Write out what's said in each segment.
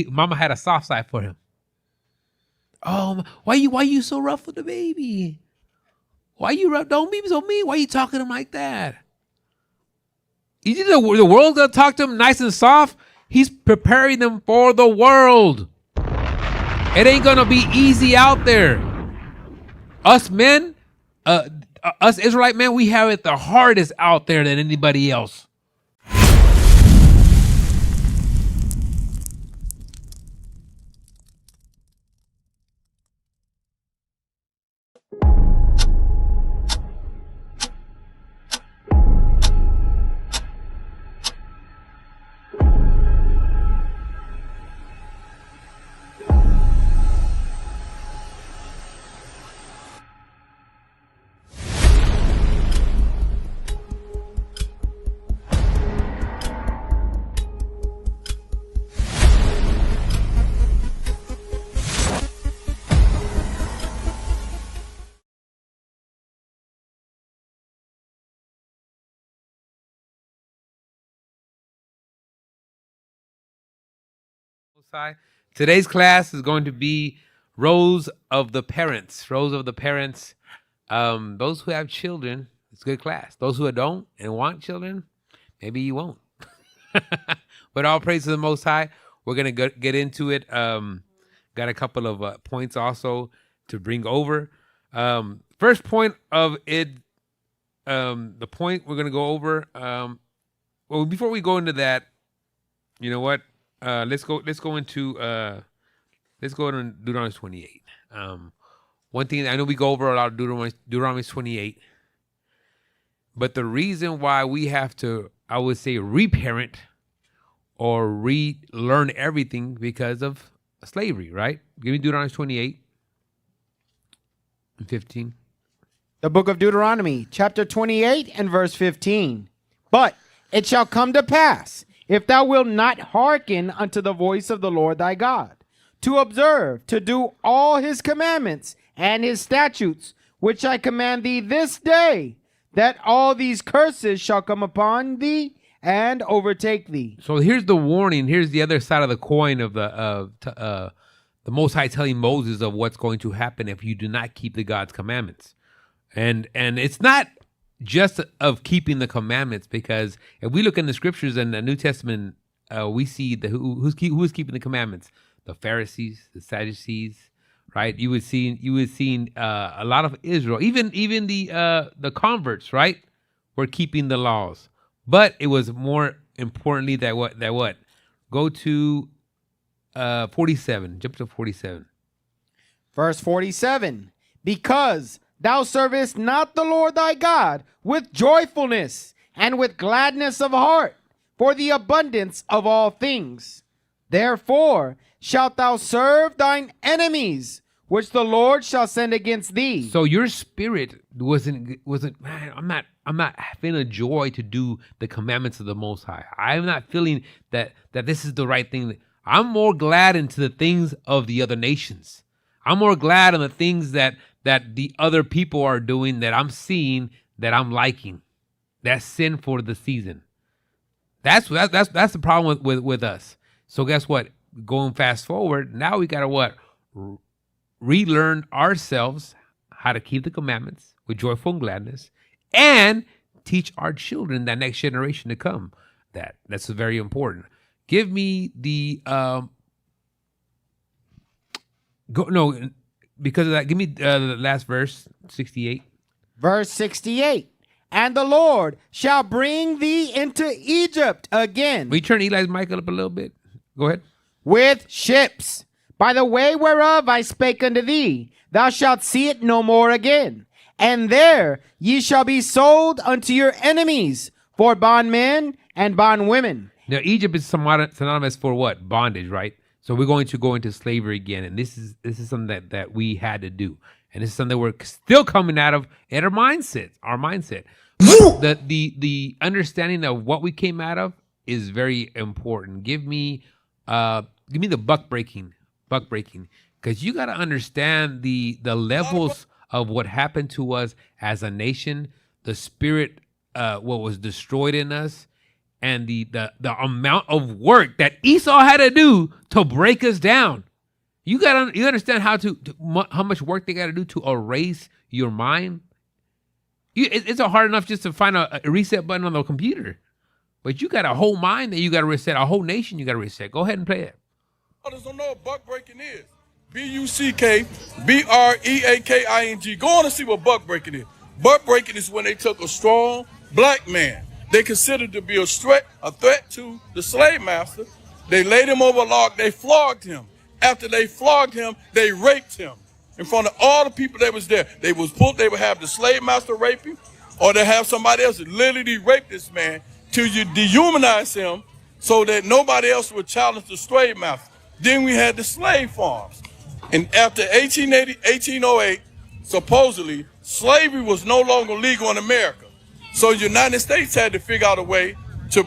Mama had a soft side for him. Oh, why you so rough with the baby? Why you rough? Don't be so mean. Why you talking to him like that? You think the world's gonna talk to him nice and soft? He's preparing them for the world. It ain't gonna be easy out there. Us men, us Israelite men, we have it the hardest out there than anybody else. Today's class is going to be roles of the parents. Roles of the parents. Those who have children, it's a good class. Those who don't and want children, maybe you won't. But all praise to the Most High. We're going to get into it. Got a couple of points also to bring over. First point of it, the point we're going to go over. Well, before we go into that, you know what? Let's go into Deuteronomy 28. One thing I know we go over a lot of Deuteronomy 28, but the reason why we have to, I would say, reparent or relearn everything because of slavery, right? Give me Deuteronomy 28 and 15. The book of Deuteronomy, chapter 28 and verse 15. But it shall come to pass, if thou wilt not hearken unto the voice of the Lord thy God, to observe, to do all his commandments and his statutes, which I command thee this day, that all these curses shall come upon thee and overtake thee. So here's the warning. Here's the other side of the coin of the Most High telling Moses of what's going to happen if you do not keep the God's commandments. And it's not just of keeping the commandments, because if we look in the scriptures in the New Testament, we see who's keeping the commandments. The Pharisees, the Sadducees, right? You would see a lot of Israel, even the converts, right, were keeping the laws. But it was more importantly that what go to 47. Jump to 47. Verse 47. Because thou servest not the Lord thy God with joyfulness and with gladness of heart for the abundance of all things. Therefore shalt thou serve thine enemies, which the Lord shall send against thee. So your spirit wasn't man, I'm not feeling a joy to do the commandments of the Most High. I'm not feeling that this is the right thing. I'm more glad into the things of the other nations. I'm more glad on the things that the other people are doing, that I'm seeing, that I'm liking. That's sin for the season. That's the problem with us. So guess what? Going fast forward, now we gotta relearn ourselves how to keep the commandments with joyful and gladness, and teach our children, that next generation to come. That's very important. Give me the because of that, give me the last verse, 68. Verse 68. And the Lord shall bring thee into Egypt again. Will you turn Eli's mic up a little bit? Go ahead. With ships, by the way whereof I spake unto thee, thou shalt see it no more again. And there ye shall be sold unto your enemies for bondmen and bondwomen. Now, Egypt is synonymous for what? Bondage, right? So we're going to go into slavery again, and this is something that we had to do, and this is something that we're still coming out of in our mindset. But the understanding of what we came out of is very important. Give me the buck breaking, because you got to understand the levels of what happened to us as a nation, the spirit, what was destroyed in us, and the amount of work that Esau had to do to break us down. You understand how much work they got to do to erase your mind. It's hard enough just to find a reset button on the computer, but you got a whole mind that you got to reset, a whole nation you got to reset. Go ahead and play it. Others don't know what buck breaking is. BUCKBREAKING. Go on and see what buck breaking is. Buck breaking is when they took a strong black man they considered to be a threat to the slave master. They laid him over a log. They flogged him. After they flogged him, they raped him in front of all the people that was there. They would have the slave master rape him, or they have somebody else literally rape this man till you dehumanize him so that nobody else would challenge the slave master. Then we had the slave farms. And after 1808, supposedly, slavery was no longer legal in America. So the United States had to figure out a way to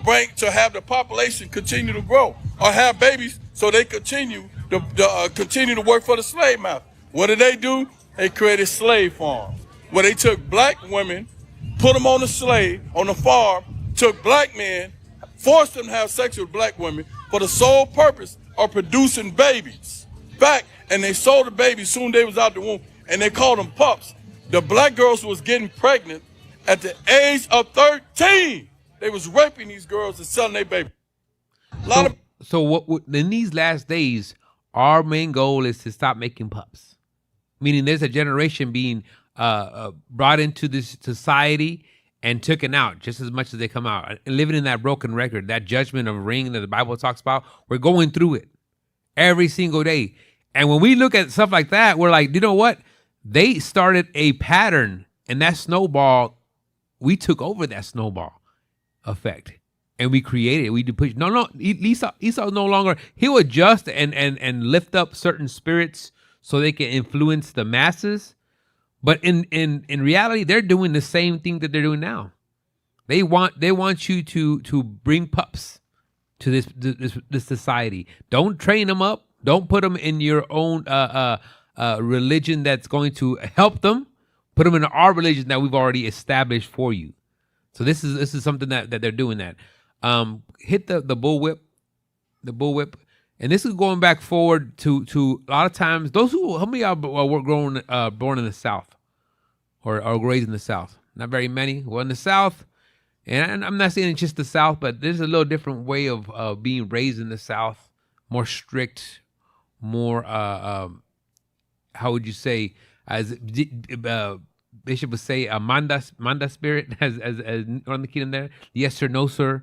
have the population continue to grow or have babies so they continue to work for the slave master. What did they do? They created slave farms where they took black women, put them on the farm, took black men, forced them to have sex with black women for the sole purpose of producing babies. And they sold the babies soon they was out the womb, and they called them pups. The black girls was getting pregnant at the age of 13. They was raping these girls and selling their baby. So what in these last days, our main goal is to stop making pups. Meaning there's a generation being brought into this society and taken out just as much as they come out. Living in that broken record, that judgment of ring that the Bible talks about, we're going through it every single day. And when we look at stuff like that, we're like, you know what? They started a pattern, and that snowball, we took over that snowball effect. And we created it. We did push. No. Esau no longer. He'll adjust and lift up certain spirits so they can influence the masses. But in reality, they're doing the same thing that they're doing now. They want you to bring pups to this society. Don't train them up. Don't put them in your own religion that's going to help them. Put them in our religion that we've already established for you. So this is something that they're doing that. Hit the bullwhip, and this is going back forward to a lot of times those how many of y'all were born in the South or raised in the South? Not very many. Well, in the South, and I'm not saying it's just the South, but there's a little different way of being raised in the South, more strict, more how would you say, as Bishop would say, a manda spirit, as on the kingdom there, yes sir, no sir,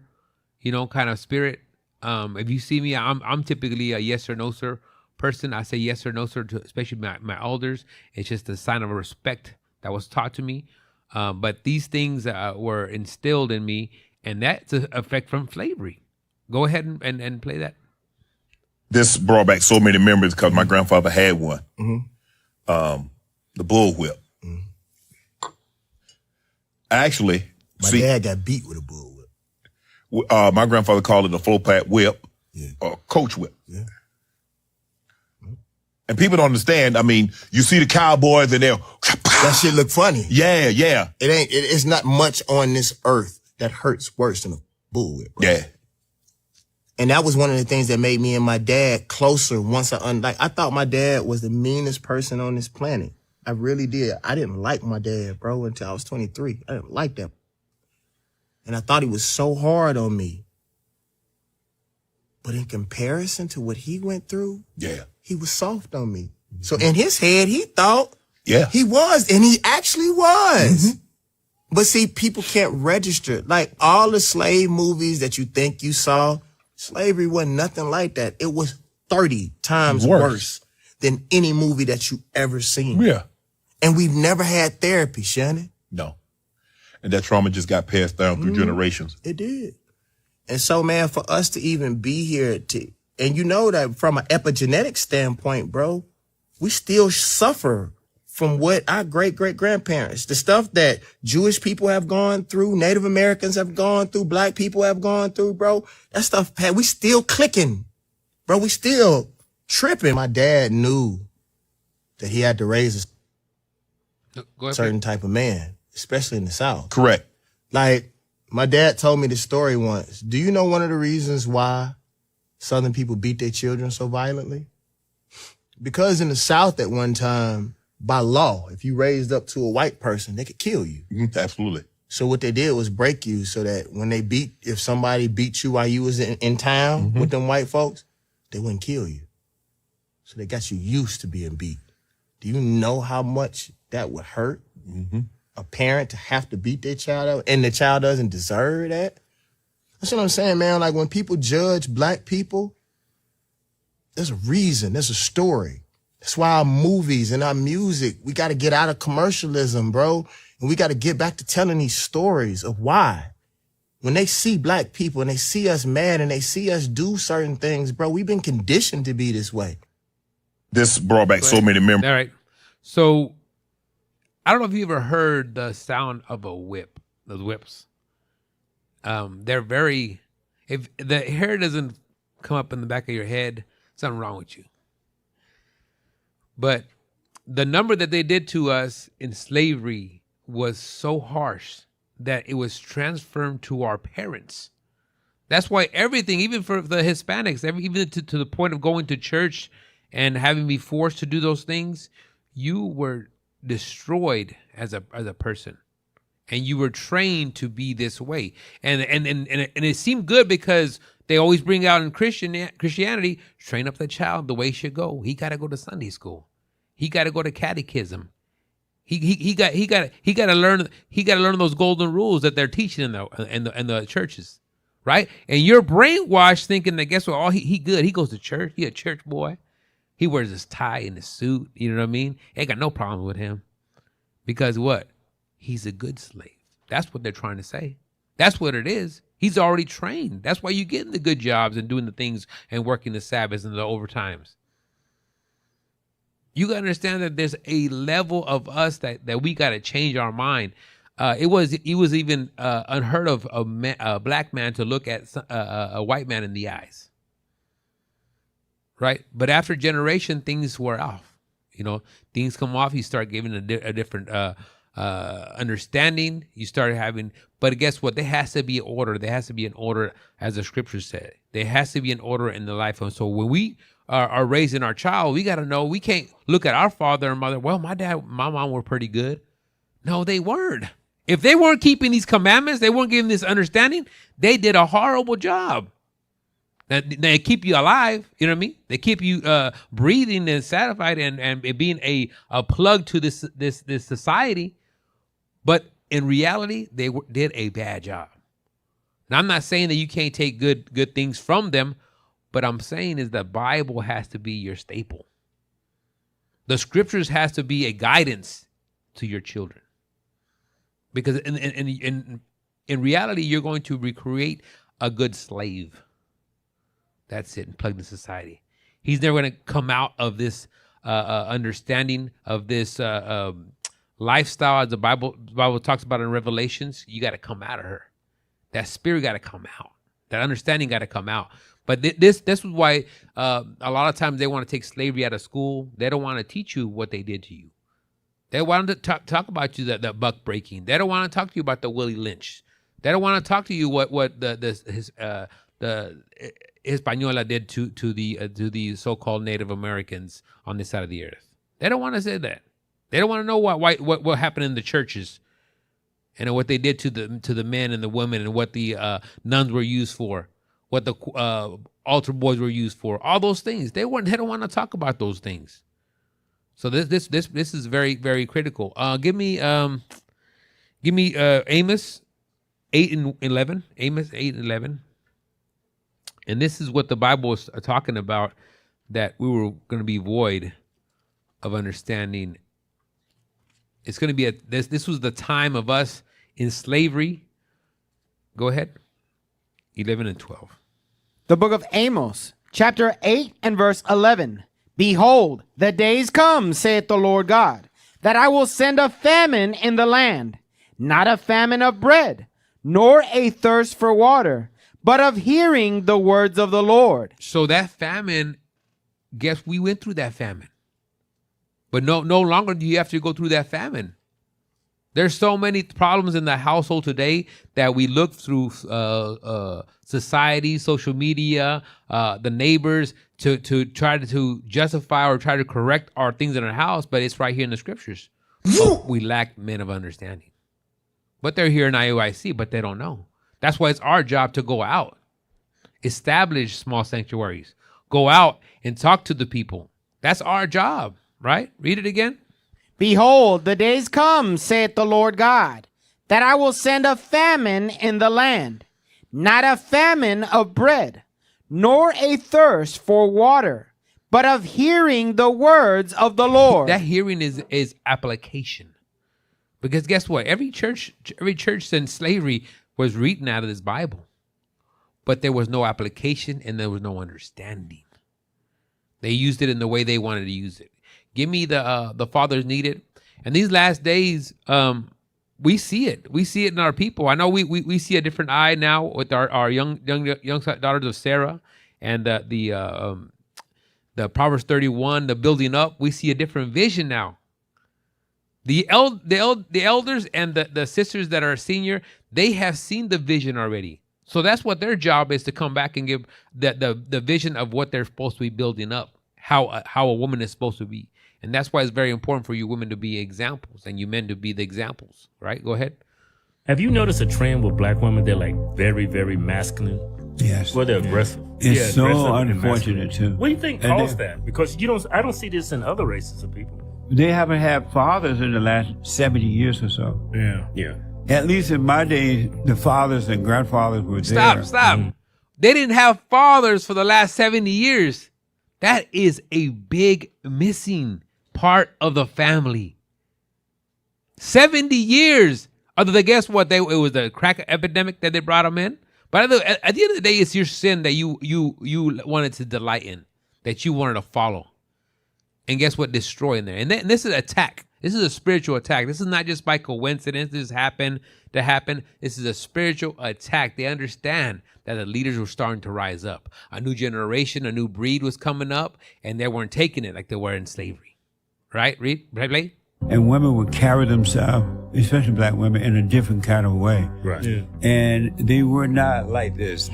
kind of spirit. If you see me, I'm typically a yes or no sir person. I say yes or no sir to especially my elders. It's just a sign of respect that was taught to me. But these things were instilled in me, and that's an effect from slavery. Go ahead and play that. This brought back so many memories because my grandfather had one. Mm-hmm. The bullwhip. Mm-hmm. Actually, my dad got beat with a bullwhip. My grandfather called it a flow pad whip, or coach whip. Yeah. And people don't understand. I mean, you see the cowboys and that shit look funny. Yeah. It's not much on this earth that hurts worse than a bullwhip. Right? Yeah. And that was one of the things that made me and my dad closer once I thought my dad was the meanest person on this planet. I really did. I didn't like my dad, bro, until I was 23. I didn't like that. And I thought he was so hard on me. But in comparison to what he went through, he was soft on me. Mm-hmm. So in his head, he thought he was, and he actually was. Mm-hmm. But see, people can't register. Like all the slave movies that you think you saw, slavery wasn't nothing like that. It was 30 times worse than any movie that you ever seen. Yeah. And we've never had therapy, Shannon. No. And that trauma just got passed down through generations. It did. And so, man, for us to even be here and you know that from an epigenetic standpoint, bro, we still suffer from what our great-great-grandparents, the stuff that Jewish people have gone through, Native Americans have gone through, black people have gone through, bro. That stuff, we still clicking, bro. We still tripping. My dad knew that he had to raise a certain type of man, especially in the South. Correct. Like, My dad told me this story once. Do you know one of the reasons why Southern people beat their children so violently? Because in the South at one time, by law, if you raised up to a white person, they could kill you. Absolutely. So what they did was break you so that when if somebody beat you while you was in town with them white folks, they wouldn't kill you. So they got you used to being beat. Do you know how much that would hurt a parent to have to beat their child out, and the child doesn't deserve that? That's what I'm saying, man. Like when people judge black people, there's a reason, there's a story. That's why our movies and our music, we got to get out of commercialism, bro. And we got to get back to telling these stories of why. When they see black people and they see us mad and they see us do certain things, bro, we've been conditioned to be this way. This brought back so many memories. All right. So I don't know if you ever heard the sound of a whip, those whips. They're very, if the hair doesn't come up in the back of your head, something wrong with you. But the number that they did to us in slavery was so harsh that it was transferred to our parents. That's why everything, even for the Hispanics, even to the point of going to church and having to be forced to do those things, you were destroyed as a person, and you were trained to be this way. And it seemed good because they always bring out in Christianity, train up the child the way he should go. He got to go to Sunday school. He got to go to catechism. He got to learn those golden rules that they're teaching in the churches, right? And you're brainwashed thinking that guess what? Oh, he good. He goes to church. He a church boy. He wears his tie and his suit. You know what I mean? Ain't got no problem with him because what? He's a good slave. That's what they're trying to say. That's what it is. He's already trained. That's why you're getting the good jobs and doing the things and working the Sabbaths and the overtimes. You got to understand that there's a level of us that we got to change our mind. It was even unheard of a black man to look at a white man in the eyes, right? But after generation, things were off. You know, things come off. You start giving a different understanding. You start having, but guess what? There has to be order. There has to be an order, as the scriptures said. There has to be an order in the life. And so when we are raising our child, we got to know we can't look at our father and mother. Well, my mom were pretty good. No, they weren't. If they weren't keeping these commandments, they weren't giving this understanding, they did a horrible job. They keep you alive, you know what I mean? They keep you breathing and satisfied and being a plug to this society. But in reality, they did a bad job. Now, I'm not saying that you can't take good things from them, but I'm saying is the Bible has to be your staple. The scriptures has to be a guidance to your children. Because in reality, you're going to recreate a good slave. That's it, and plug in society. He's never going to come out of this understanding of this lifestyle, as the Bible talks about in Revelations. You got to come out of her. That spirit got to come out. That understanding got to come out. But this is why a lot of times they want to take slavery out of school. They don't want to teach you what they did to you. They want to talk about you the buck breaking. They don't want to talk to you about the Willie Lynch. They don't want to talk to you what the Hispaniola did to the so-called Native Americans on this side of the earth. They don't want to say that. They don't want to know what happened in the churches and what they did to the men and the women and what the nuns were used for, what the altar boys were used for. All those things. They don't want to talk about those things. So this is very, very critical. Give me Amos 8:11. Amos 8:11. And this is what the Bible is talking about, that we were going to be void of understanding. It's going to be this was the time of us in slavery. Go ahead. 11 and 12. The book of Amos, chapter 8 and verse 11. Behold, the days come, saith the Lord God, that I will send a famine in the land, not a famine of bread, nor a thirst for water, but of hearing the words of the Lord. So that famine, guess we went through that famine. But no longer do you have to go through that famine. There's so many problems in the household today that we look through society, social media, the neighbors to try to justify or try to correct our things in our house, but it's right here in the scriptures. But we lack men of understanding. But they're here in IUIC, but they don't know. That's why it's our job to go out, establish small sanctuaries, go out and talk to the people. That's our job, right? Read it again. Behold, the days come, saith the Lord God, that I will send a famine in the land, not a famine of bread, nor a thirst for water, but of hearing the words of the Lord. That hearing is application. Because guess what? Every church since slavery was reading out of this Bible. But there was no application and there was no understanding. They used it in the way they wanted to use it. Give me the fathers needed. And these last days, we see it. We see it in our people. I know we see a different eye now with our young daughters of Sarah and the Proverbs 31, the building up. We see a different vision now. The elders and the sisters that are senior, they have seen the vision already. So that's what their job is, to come back and give the vision of what they're supposed to be building up, how a woman is supposed to be. And that's why it's very important for you women to be examples and you men to be the examples, right? Go ahead. Have you noticed a trend with black women? They're like very, very masculine. Yes. Well, they're aggressive. It's so aggressive and unfortunate too. What do you think caused that? Because I don't see this in other races of people. They haven't had fathers in the last 70 years or so. Yeah. At least in my day, the fathers and grandfathers were there. Stop. Mm-hmm. They didn't have fathers for the last 70 years. That is a big missing part of the family. 70 years. Other than, guess what? It was the crack epidemic that they brought them in. But at the end of the day, it's your sin that you wanted to delight in, that you wanted to follow. And guess what? Destroy in there. And this is an attack. This is a spiritual attack. This is not just by coincidence. This happened to happen. This is a spiritual attack. They understand that the leaders were starting to rise up. A new generation, a new breed was coming up, and they weren't taking it like they were in slavery. Right? Read? Right? And women would carry themselves, especially black women, in a different kind of way. Right. Yeah. And they were not like this.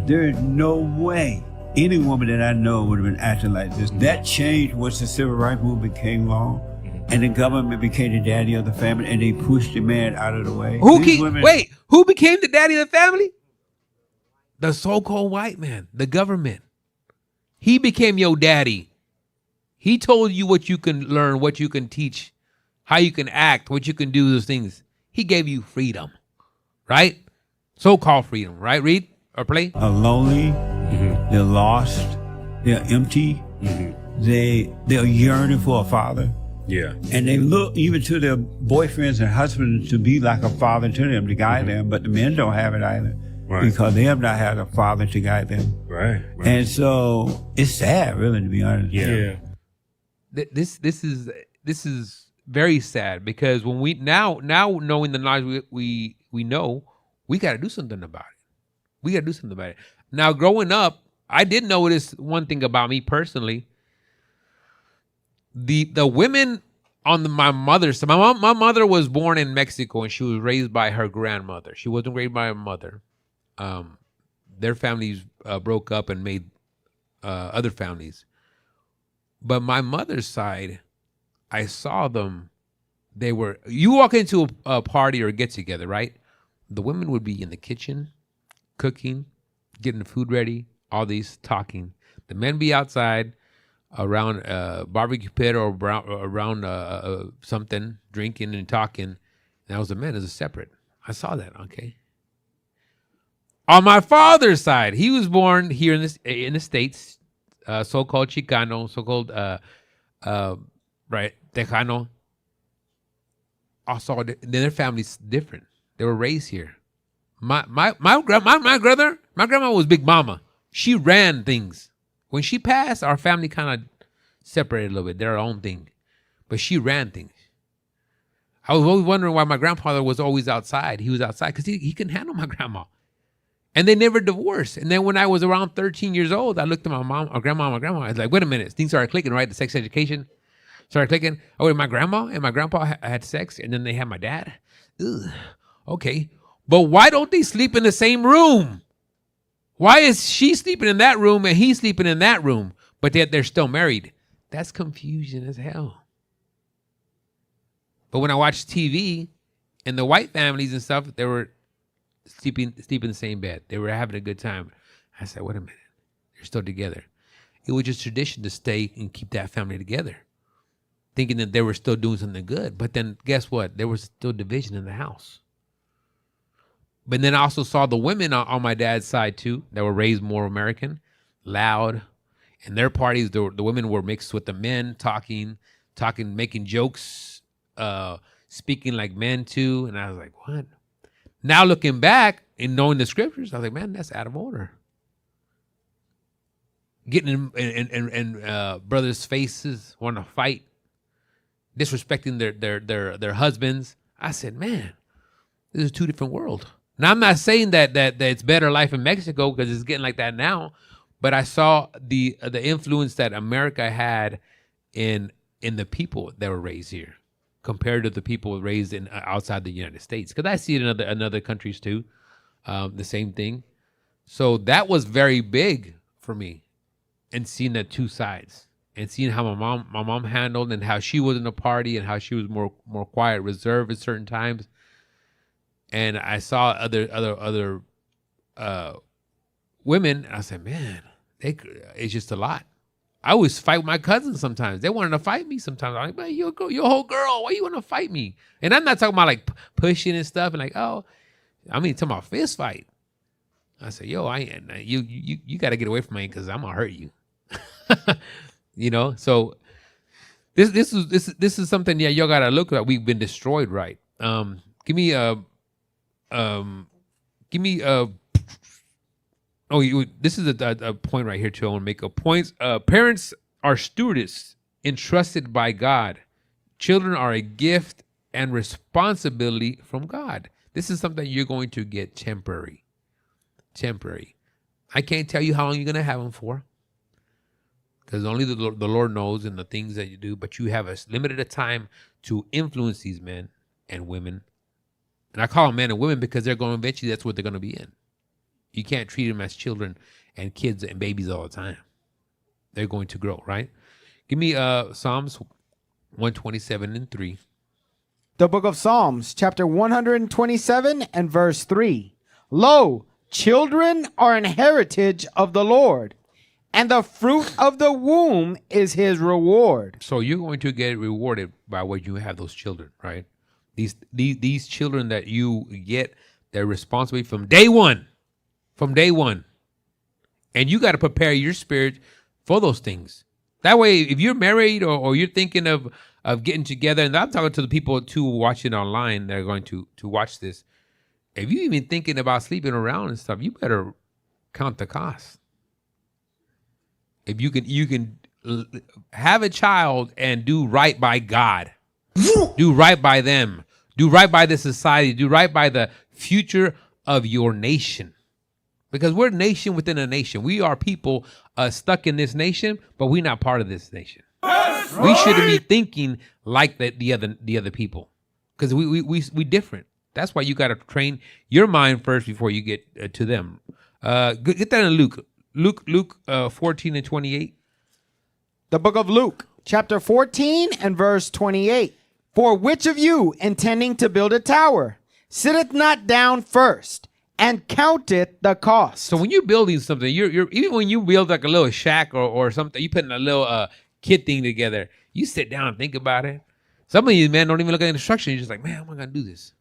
There is no way any woman that I know would have been acting like this. That changed once the civil rights movement came along and the government became the daddy of the family and they pushed the man out of the way. Who became the daddy of the family? The so-called white man, the government. He became your daddy. He told you what you can learn, what you can teach, how you can act, what you can do, those things. He gave you freedom, right? So-called freedom, right? Read or play. Are lonely, they're lost, they're empty, they're yearning for a father. Yeah. And they look even to their boyfriends and husbands to be like a father to them, to guide them, but the men don't have it either. Right. Because they have not had a father to guide them. Right. And so it's sad, really, to be honest. Yeah. This is very sad, because when we now knowing the knowledge we know, we got to do something about it. We got to do something about it. Now, growing up, I did notice one thing about me personally. The women on my mother's side, my mother was born in Mexico and she was raised by her grandmother. She wasn't raised by her mother. Their families broke up and made other families. But my mother's side, I saw them. You walk into a party or a get together, right? The women would be in the kitchen, cooking, getting the food ready, all these talking. The men be outside around a barbecue pit or around something, drinking and talking. And that was the men as a separate. I saw that, okay? On my father's side, he was born here in the States, so-called Chicano, so-called Tejano. Also, their family's different. They were raised here. My grandma was Big Mama. She ran things. When she passed, our family kind of separated a little bit, their own thing. But she ran things. I was always wondering why my grandfather was always outside. He was outside because he couldn't handle my grandma. And they never divorced. And then when I was around 13 years old, I looked at my mom, or grandma, I was like, wait a minute. Things started clicking, right? The sex education started clicking. Oh, wait, my grandma and my grandpa had sex, and then they had my dad. Ugh. Okay. But why don't they sleep in the same room? Why is she sleeping in that room and he's sleeping in that room, but yet they're still married? That's confusion as hell. But when I watched TV and the white families and stuff, they were sleeping in the same bed. They were having a good time. I said, wait a minute. They're still together. It was just tradition to stay and keep that family together, thinking that they were still doing something good. But then guess what? There was still division in the house. But then I also saw the women on my dad's side too that were raised more American, loud. In their parties, the women were mixed with the men, talking, making jokes, speaking like men too. And I was like, what? Now looking back and knowing the scriptures, I was like, man, that's out of order. Getting in brothers' faces, wanting to fight, disrespecting their husbands. I said, man, this is two different worlds. Now, I'm not saying that it's better life in Mexico because it's getting like that now, but I saw the influence that America had in the people that were raised here compared to the people raised in outside the United States. Because I see it in other countries too, the same thing. So that was very big for me, and seeing the two sides, and seeing how my mom handled, and how she was in the party, and how she was more quiet, reserved at certain times. And I saw other women, and I said, man, it's just a lot. I always fight with my cousins sometimes. They wanted to fight me sometimes. I'm like, man, you're a whole girl. Why you want to fight me? And I'm not talking about like pushing and stuff and like, oh, I mean, talking about fist fight. I said, yo, you got to get away from me because I'm going to hurt you. You know? So this is something, yeah, y'all got to look at. We've been destroyed, right? Give me this is a point right here too. I want to make a point. Parents are stewards entrusted by God. Children are a gift and responsibility from God. This is something you're going to get temporary. I can't tell you how long you're going to have them for, because only the Lord knows and the things that you do, but you have a limited time to influence these men and women. And I call them men and women because they're going, eventually that's what they're going to be in. You can't treat them as children and kids and babies all the time. They're going to grow, right? Give me Psalms 127:3. The book of Psalms, chapter 127 and verse 3. Lo, children are an heritage of the Lord, and the fruit of the womb is his reward. So you're going to get rewarded by what you have those children, right? These children that you get, they're responsible from day one. And you got to prepare your spirit for those things. That way, if you're married or you're thinking of getting together, and I'm talking to the people too watching online that are going to watch this. If you're even thinking about sleeping around and stuff, you better count the cost. If you can have a child and do right by God, do right by them, do right by the society, do right by the future of your nation. Because we're a nation within a nation. We are people stuck in this nation, but we're not part of this nation. That's right. We shouldn't be thinking like the other people, because we different. That's why you got to train your mind first before you get to them. Get that in Luke 14:28. The book of Luke, chapter 14 and verse 28. For which of you, intending to build a tower, sitteth not down first and counteth the cost? So when you're building something, you're even when you build like a little shack or something, you putting a little kid thing together, you sit down and think about it. Some of you, man, don't even look at the instructions. You're just like, man, how am I going to do this?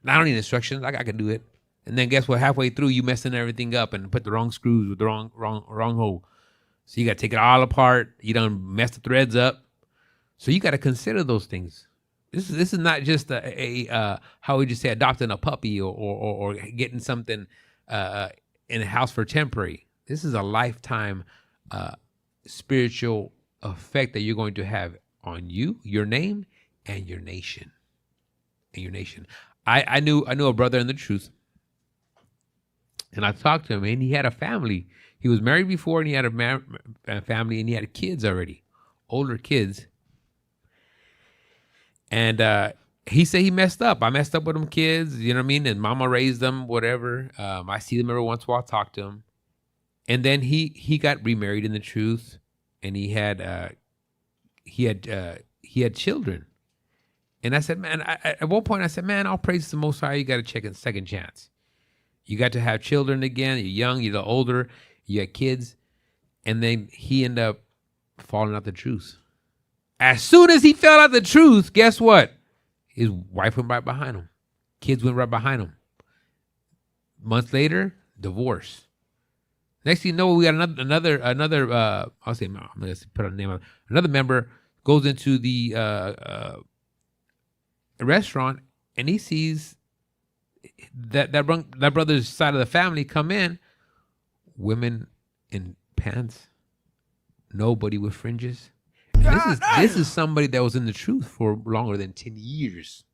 And I don't need instructions. I can do it. And then guess what? Halfway through, you messing everything up and put the wrong screws with the wrong hole. So you got to take it all apart. You done mess the threads up. So you got to consider those things. This is not just a how would you say, adopting a puppy or getting something in a house for temporary. This is a lifetime spiritual effect that you're going to have on you, your name, and your nation. I knew a brother in the truth. And I talked to him, and he had a family. He was married before, and he had a family, and he had kids already, older kids. And he said he messed up. I messed up with them kids, you know what I mean? And mama raised them, whatever. I see them every once in a while, talk to him. And then he got remarried in the truth, and he had children. And I said, man, at one point I said, man, I'll praise the Most High. You got to check a second chance. You got to have children again. You're young, you're older, you got kids. And then he ended up falling out the truth. As soon as he fell out the truth, guess what? His wife went right behind him. Kids went right behind him. Months later, divorce. Next thing you know, we got another. I'll say, I'm gonna put a name on. Another member goes into the restaurant, and he sees that brother's side of the family come in, women in pants, nobody with fringes. And this is somebody that was in the truth for longer than 10 years.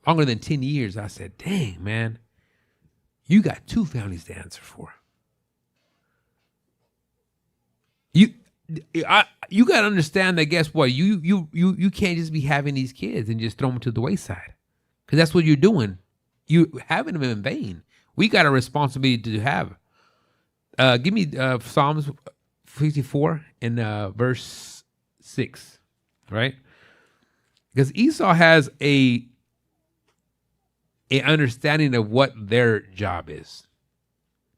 Longer than 10 years. I said, dang, man, you got two families to answer for. You got to understand that. Guess what? You can't just be having these kids and just throw them to the wayside, because that's what you're doing. You having them in vain. We got a responsibility to have. Give me Psalms 54 and verse 6, right? Because Esau has a understanding of what their job is.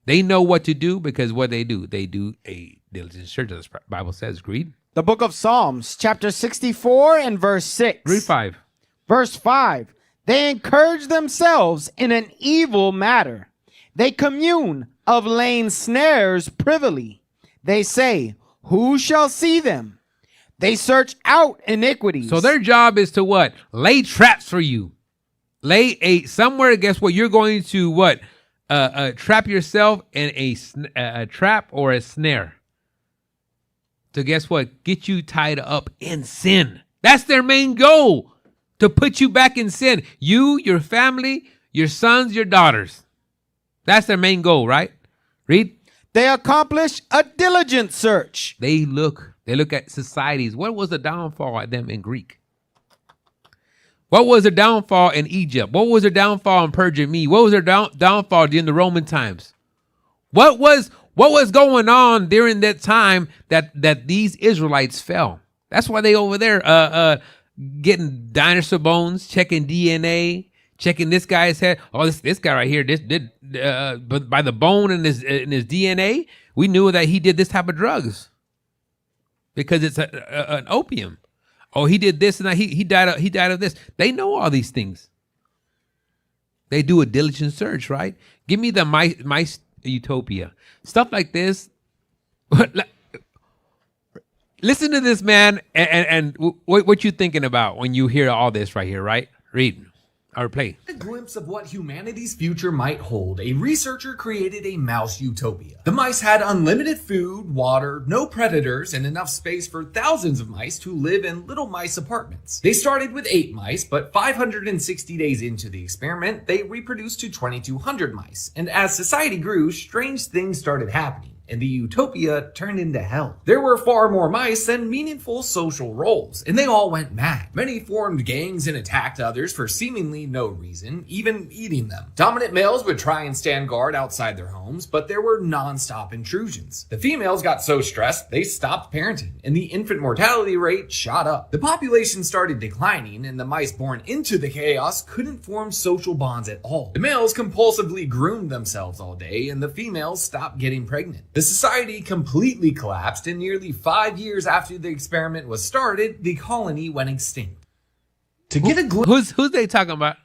They know what to do, because what they do a diligent search, as the Bible says. Read. The book of Psalms, chapter 64 and verse 6. Read 5. Verse 5. They encourage themselves in an evil matter. They commune of laying snares privily. They say, who shall see them? They search out iniquities. So their job is to what? Lay traps for you. Lay somewhere. Guess what? You're going to what? Trap yourself in a trap or a snare. To guess what? Get you tied up in sin. That's their main goal. To put you back in sin. You, your family, your sons, your daughters. That's their main goal, right? Read. They accomplish a diligent search. They look at societies. What was the downfall at them in Greek? What was their downfall in Egypt? What was their downfall in Persia and Mede? What was their downfall during the Roman times? What was going on during that time that these Israelites fell? That's why they over there getting dinosaur bones, checking DNA, checking this guy's head. Oh, this guy right here, but by the bone in his DNA, we knew that he did this type of drugs, because it's an opium. Oh, he did this and that. He died of this. They know all these things. They do a diligent search, right? Give me the mice utopia. Stuff like this. Listen to this, man, and what you thinking about when you hear all this right here, right? Read. Or play. A glimpse of what humanity's future might hold, a researcher created a mouse utopia. The mice had unlimited food, water, no predators, and enough space for thousands of mice to live in little mice apartments. They started with 8 mice, but 560 days into the experiment, they reproduced to 2,200 mice. And as society grew, strange things started happening, and the utopia turned into hell. There were far more mice than meaningful social roles, and they all went mad. Many formed gangs and attacked others for seemingly no reason, even eating them. Dominant males would try and stand guard outside their homes, but there were non-stop intrusions. The females got so stressed, they stopped parenting, and the infant mortality rate shot up. The population started declining, and the mice born into the chaos couldn't form social bonds at all. The males compulsively groomed themselves all day, and the females stopped getting pregnant. The society completely collapsed, and nearly 5 years after the experiment was started, the colony went extinct. To get a glimpse... Who's they talking about?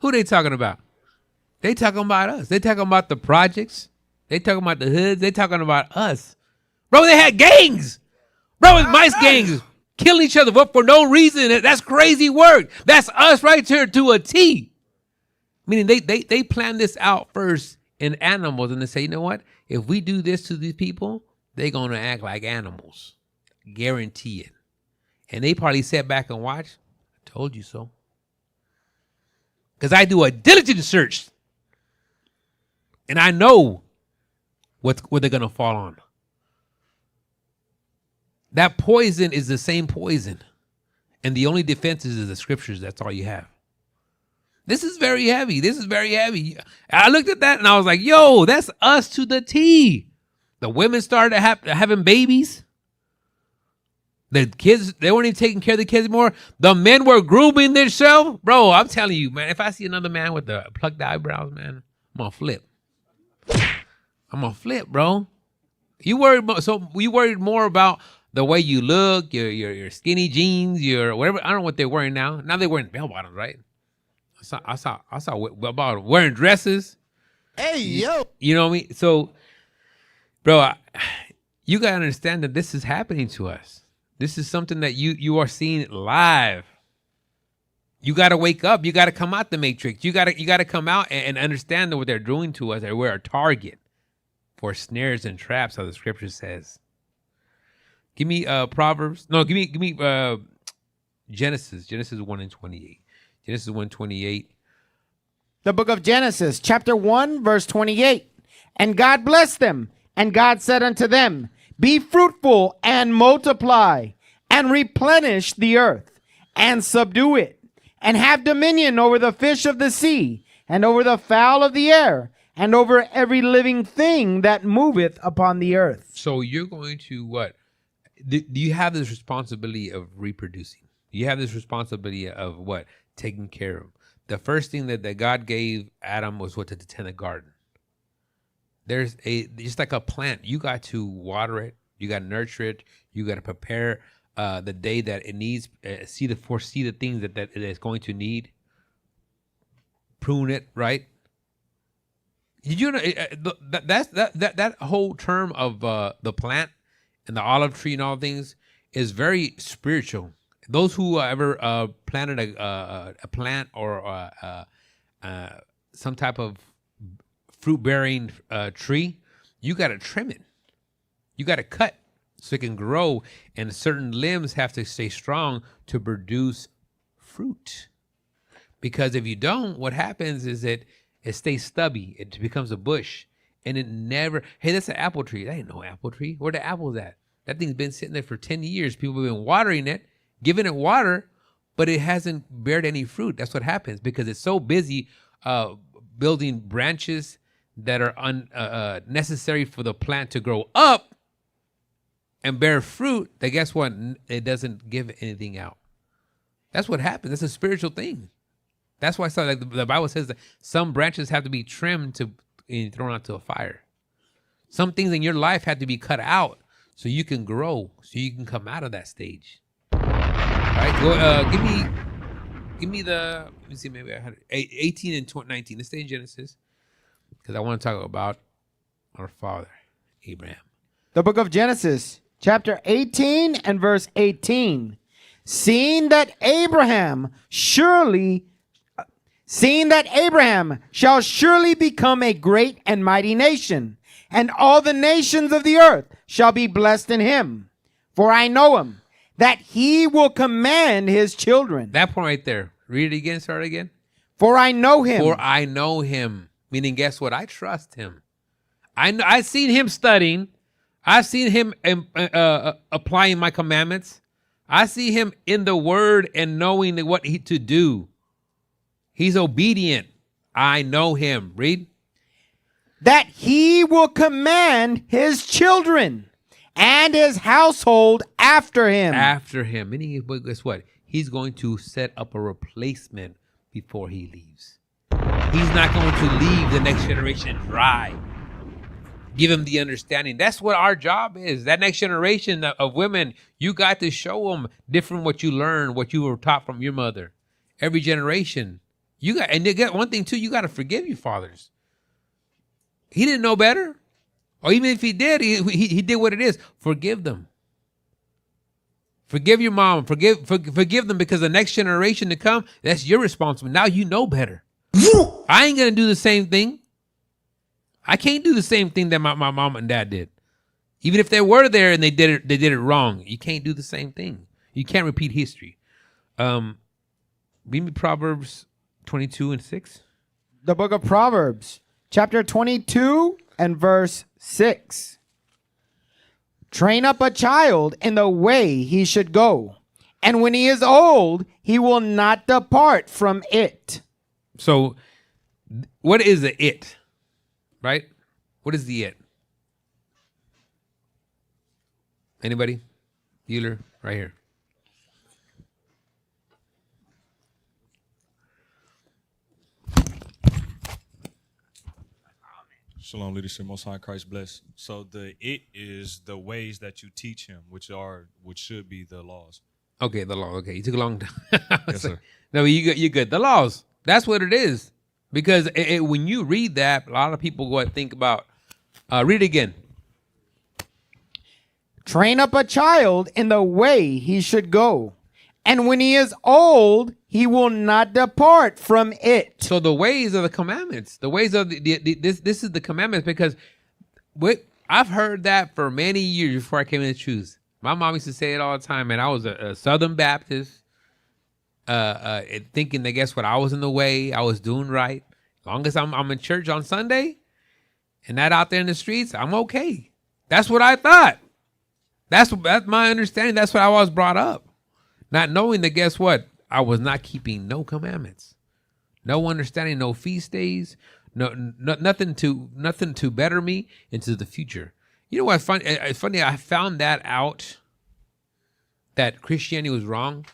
Who they talking about? They talking about us. They talking about the projects. They talking about the hoods. They talking about us. Bro, they had gangs. Bro, it's mice gangs. Killing each other for no reason. That's crazy work. That's us right here to a T. Meaning they plan this out first in animals, and they say, you know what? If we do this to these people, they're going to act like animals. Guarantee it. And they probably sat back and watched. I told you so. Because I do a diligent search. And I know what they're going to fall on. That poison is the same poison. And the only defense is the scriptures. That's all you have. This is very heavy. This is very heavy. I looked at that and I was like, yo, that's us to the T. The women started having babies. The kids, they weren't even taking care of the kids anymore. The men were grooming themselves. Bro, I'm telling you, man, if I see another man with the plucked eyebrows, man, I'm going to flip. I'm going to flip, bro. You worried more about the way you look, your skinny jeans, your whatever. I don't know what they're wearing now. Now they're wearing bell bottoms, right? I saw about wearing dresses. Hey, yo. You know what I mean? So, bro, you got to understand that this is happening to us. This is something that you are seeing live. You got to wake up. You got to come out the matrix. You got to come out and understand what they're doing to us. That we're a target for snares and traps, how the scripture says. Give me Proverbs. No, give me Genesis. Genesis 1:28. Genesis 1:28. The book of Genesis, chapter 1, verse 28. And God blessed them, and God said unto them, be fruitful and multiply, and replenish the earth, and subdue it, and have dominion over the fish of the sea, and over the fowl of the air, and over every living thing that moveth upon the earth. So you're going to what? Do you have this responsibility of reproducing? You have this responsibility of what? Taking care of. The first thing that God gave Adam was what? To tend the garden. There's just like a plant. You got to water it. You got to nurture it. You got to prepare the day that it needs. Foresee the things that it is going to need. Prune it, right? Did you know that whole term of the plant and the olive tree and all things is very spiritual. Those who ever planted a plant or some type of fruit-bearing tree, you got to trim it. You got to cut so it can grow, and certain limbs have to stay strong to produce fruit. Because if you don't, what happens is it stays stubby. It becomes a bush, and it never. Hey, that's an apple tree. That ain't no apple tree. Where the apple's at? That thing's been sitting there for 10 years. People have been watering it, giving it water, but it hasn't bared any fruit. That's what happens because it's so busy building branches that are necessary for the plant to grow up and bear fruit, that guess what? It doesn't give anything out. That's what happens. That's a spiritual thing. That's why the Bible says that some branches have to be trimmed and thrown out to a fire. Some things in your life have to be cut out so you can grow, so you can come out of that stage. All right, go. Give me the. Let me see. Maybe I had 18 and 19. Let's stay in Genesis because I want to talk about our father Abraham. The book of Genesis, chapter 18 and verse 18. Seeing that Abraham shall surely become a great and mighty nation, and all the nations of the earth shall be blessed in him. For I know him, that he will command his children. That point right there. Read it again. Start again. For I know him. For I know him. Meaning, guess what? I trust him. I've seen him studying. I've seen him applying my commandments. I see him in the word and knowing what to do. He's obedient. I know him. Read. That he will command his children and his household after him. After him. Meaning, guess what? He's going to set up a replacement before he leaves. He's not going to leave the next generation dry. Give him the understanding. That's what our job is. That next generation of women, you got to show them different what you learned, what you were taught from your mother. Every generation. And you got one thing too, you got to forgive your fathers. He didn't know better. Or even if he did, he did what it is. Forgive them. Forgive your mom. Forgive them, because the next generation to come, that's your responsibility. Now you know better. I ain't going to do the same thing. I can't do the same thing that my mom and dad did. Even if they were there and they did it wrong. You can't do the same thing. You can't repeat history. Read me Proverbs 22 and 6. The book of Proverbs, chapter 22 and verse 6. Train up a child in the way he should go, and when he is old, he will not depart from it. So what is the it? Right? What is the it? Anybody? Bueller, right here. Shalom, leadership, Most High, Christ bless. So the it is the ways that you teach him, which should be the laws. Okay, the law. Okay, you took a long time. Yes, sir. No, you're good. The laws. That's what it is. Because when you read that, a lot of people go and think about. Read it again. Train up a child in the way he should go, and when he is old, he will not depart from it. So the ways of the commandments, the ways of this is the commandments, because I've heard that for many years before I came into truth. My mom used to say it all the time, and I was a Southern Baptist, thinking that guess what, I was in the way, I was doing right. As long as I'm in church on Sunday and not out there in the streets, I'm okay. That's what I thought. That's my understanding. That's what I was brought up. Not knowing that guess what, I was not keeping no commandments, no understanding, no feast days, nothing to better me into the future. You know what? It's funny. I found that out, that Christianity was wrong.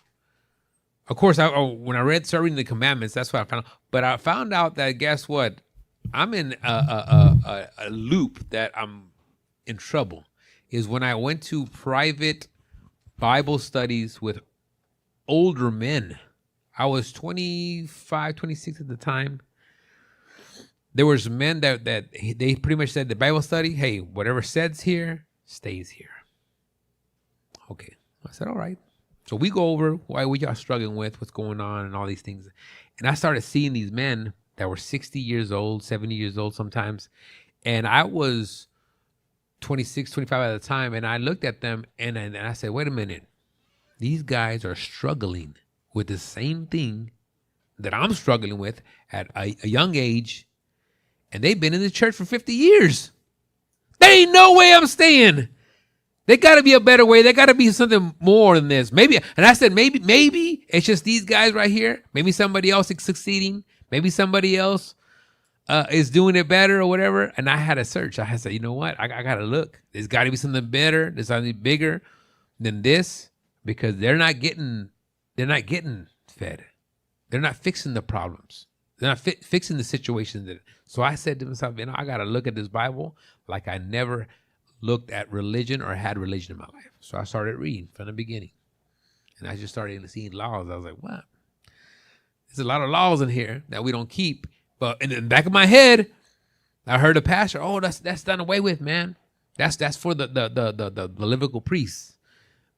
Of course, when I started reading the commandments, that's what I found. But I found out that guess what, I'm in a loop that I'm in trouble. Is when I went to private Bible studies with older men. I was 25, 26 at the time. There was men that they pretty much said the Bible study, hey, whatever says here, stays here. Okay. I said, all right. So we go over what y'all struggling with, what's going on and all these things. And I started seeing these men that were 60 years old, 70 years old sometimes. And I was 26, 25 at the time. And I looked at them and I said, wait a minute. These guys are struggling with the same thing that I'm struggling with at a young age. And they've been in the church for 50 years. There ain't no way I'm staying. There got to be a better way. There got to be something more than this. Maybe, and I said, maybe it's just these guys right here. Maybe somebody else is succeeding. Maybe somebody else is doing it better or whatever. And I had to search. I had to say, you know what? I got to look. There's got to be something better. There's something bigger than this, because they're not getting fed. They're not fixing the problems. They're not fixing the situations. So I said to myself, you know, I got to look at this Bible like I never looked at religion or had religion in my life. So I started reading from the beginning. And I just started seeing laws. I was like, what? There's a lot of laws in here that we don't keep. But in the back of my head, I heard a pastor, oh, that's done away with, man. That's for the Levitical priests.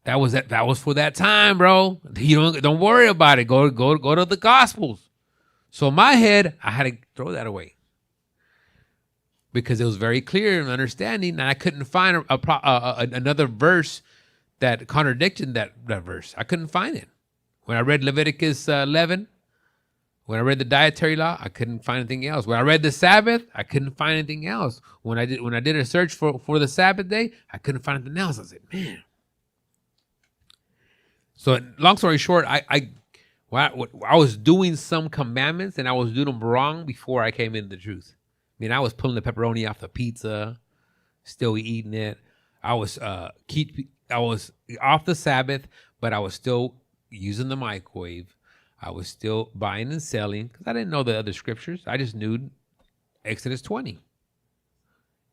That was for that time, bro. You don't worry about it. Go to the Gospels. So in my head, I had to throw that away, because it was very clear and understanding, and I couldn't find another verse that contradicted that verse. I couldn't find it. When I read Leviticus 11, when I read the dietary law, I couldn't find anything else. When I read the Sabbath, I couldn't find anything else. When I did a search for the Sabbath day, I couldn't find anything else. I said, man. So long story short, I was doing some commandments and I was doing them wrong before I came into the truth. I mean, I was pulling the pepperoni off the pizza, still eating it. I was off the Sabbath, but I was still using the microwave. I was still buying and selling because I didn't know the other scriptures. I just knew Exodus 20.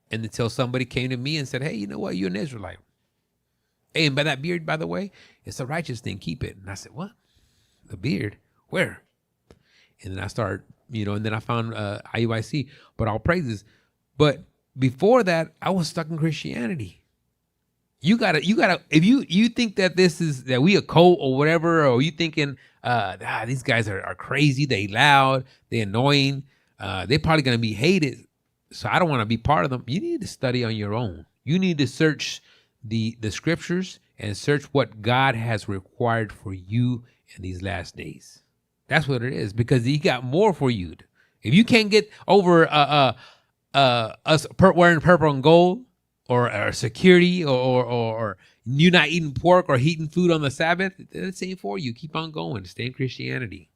And until somebody came to me and said, hey, you know what? You're an Israelite. Hey, and by that beard, by the way, it's a righteous thing. Keep it. And I said, what? The beard? Where? And then I started, and then I found IUIC, but all praises. But before that, I was stuck in Christianity. You gotta, if you think that that we a cult or whatever, or you thinking, these guys are crazy, they loud, they annoying, they're probably gonna be hated. So I don't want to be part of them. You need to study on your own. You need to search the scriptures and search what God has required for you in these last days. That's what it is, because he got more for you. If you can't get over us wearing purple and gold, or security, or you not eating pork or heating food on the Sabbath. That's ain't for you. Keep on going. Stay in Christianity.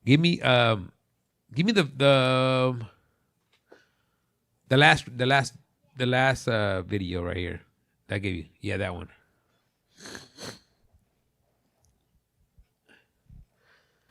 Give me the last video right here. That gave you, yeah, that one.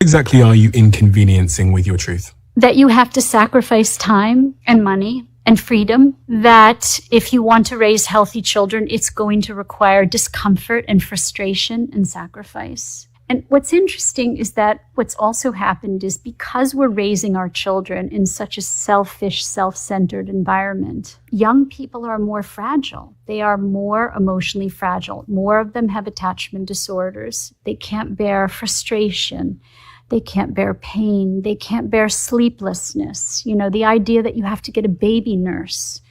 Exactly are you inconveniencing with your truth? That you have to sacrifice time and money and freedom, that if you want to raise healthy children, it's going to require discomfort and frustration and sacrifice. And what's interesting is that what's also happened is because we're raising our children in such a selfish, self-centered environment, young people are more fragile. They are more emotionally fragile. More of them have attachment disorders. They can't bear frustration. They can't bear pain. They can't bear sleeplessness. You know, the idea that you have to get a baby nurse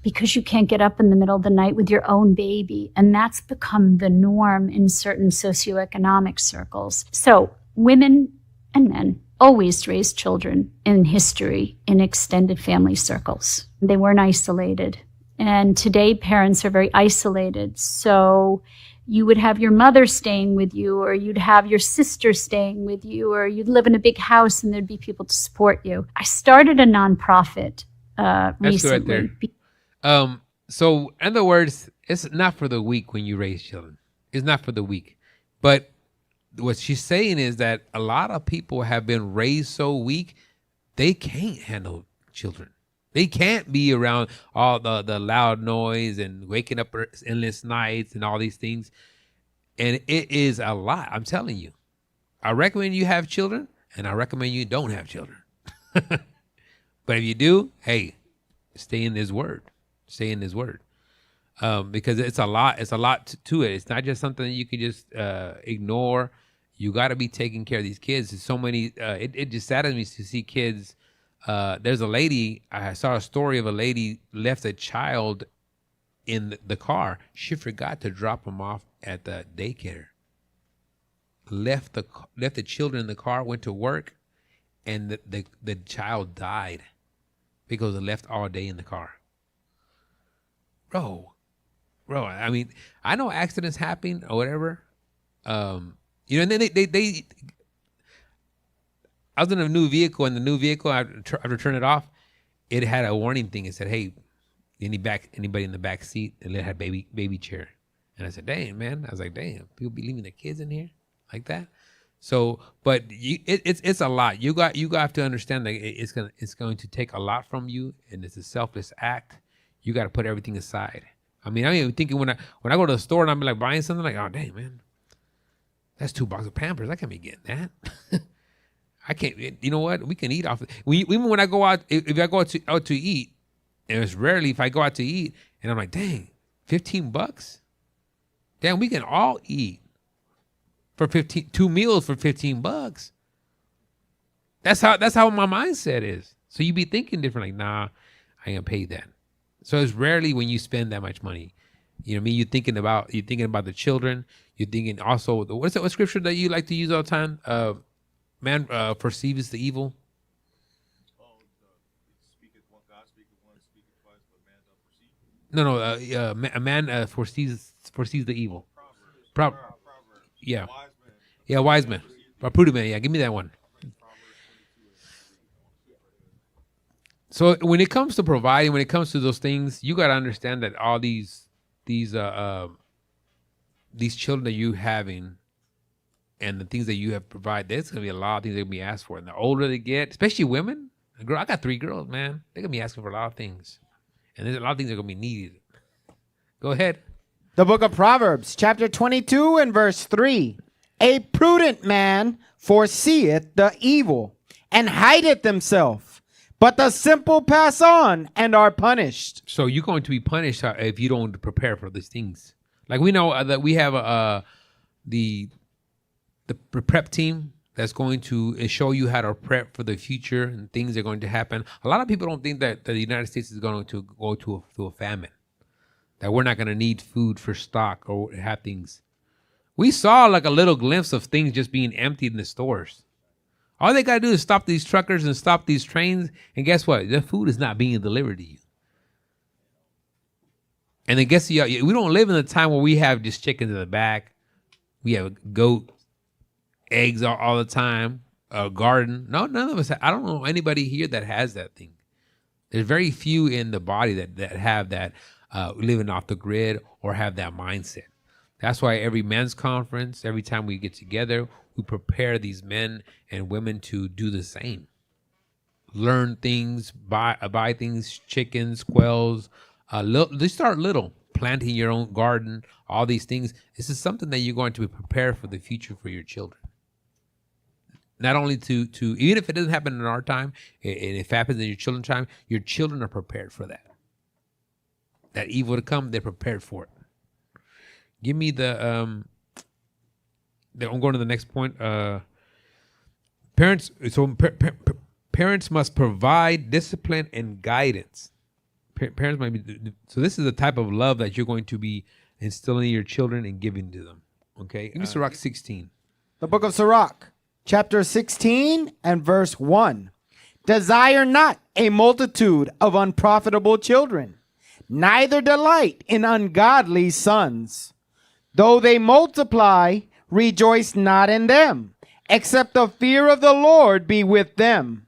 because you can't get up in the middle of the night with your own baby. And that's become the norm in certain socioeconomic circles. So women and men always raised children in history in extended family circles. They weren't isolated. And today parents are very isolated. So you would have your mother staying with you, or you'd have your sister staying with you, or you'd live in a big house and there'd be people to support you. I started a nonprofit recently. Right there. So in other words, it's not for the weak when you raise children. It's not for the weak. But what she's saying is that a lot of people have been raised so weak, they can't handle children. They can't be around all the loud noise and waking up endless nights and all these things. And it is a lot. I'm telling you. I recommend you have children, and I recommend you don't have children. But if you do, hey, stay in His Word. Stay in His Word. Because it's a lot. It's a lot to it. It's not just something that you can just ignore. You got to be taking care of these kids. There's so many. It just saddens me to see kids. There's a lady, I saw a story of a lady left a child in the car. She forgot to drop him off at the daycare. Left the children in the car, went to work, and the child died because it left all day in the car. Bro, I mean, I know accidents happen or whatever. And then they I was in a new vehicle, and the new vehicle, after turn it off, it had a warning thing. It said, "Hey, anybody in the back seat?" And it had baby chair. And I said, "Dang, man!" I was like, "Damn, people be leaving their kids in here like that." So, but it's a lot. You got to understand that it's going to take a lot from you, and it's a selfless act. You got to put everything aside. I mean, I'm even thinking when I go to the store and I'm like buying something, like, oh dang, man, that's 2 boxes of Pampers. I can't be getting that. I can't. You know what? We can eat off. Even when I go out, if I go out to eat, and it's rarely if I go out to eat, and I'm like, dang, $15. Damn, we can all eat for 2 meals for $15. That's how my mindset is. So you be thinking different. Like, nah, I ain't gonna pay that. So it's rarely when you spend that much money. You know what I mean? You're thinking about the children. You're thinking also what scripture that you like to use all the time? Man perceives the evil. No, a man foresees the evil. Yeah, wise man. Prudent man. Yeah, give me that one. So when it comes to providing, when it comes to those things, you got to understand that all these children that you having, and the things that you have provided, there's going to be a lot of things they're going to be asked for. And the older they get, especially women, I got 3 girls, man. They're going to be asking for a lot of things. And there's a lot of things that are going to be needed. Go ahead. The book of Proverbs, chapter 22 and verse 3. A prudent man foreseeth the evil and hideth himself, but the simple pass on and are punished. So you're going to be punished if you don't prepare for these things. Like we know that we have the prep team that's going to show you how to prep for the future and things that are going to happen. A lot of people don't think that the United States is going to go to a famine, that we're not going to need food for stock or have things. We saw like a little glimpse of things just being emptied in the stores. All they got to do is stop these truckers and stop these trains. And guess what? The food is not being delivered to you. And then guess what? We don't live in a time where we have just chickens in the back. We have goat, eggs all the time, a garden. No, none of us. I don't know anybody here that has that thing. There's very few in the body that have that living off the grid or have that mindset. That's why every men's conference, every time we get together, we prepare these men and women to do the same. Learn things, buy things, chickens, quails. They start little, planting your own garden, all these things. This is something that you're going to be prepared for the future for your children. Not only to even if it doesn't happen in our time, and if it happens in your children's time, your children are prepared for that. That evil to come, they're prepared for it. Give me I'm going to the next point. Parents must provide discipline and guidance. Parents might be, so this is the type of love that you're going to be instilling in your children and giving to them. Okay, give me Sirach 16. The book of Sirach, chapter 16 and verse 1. Desire not a multitude of unprofitable children, neither delight in ungodly sons. Though they multiply, rejoice not in them, except the fear of the Lord be with them.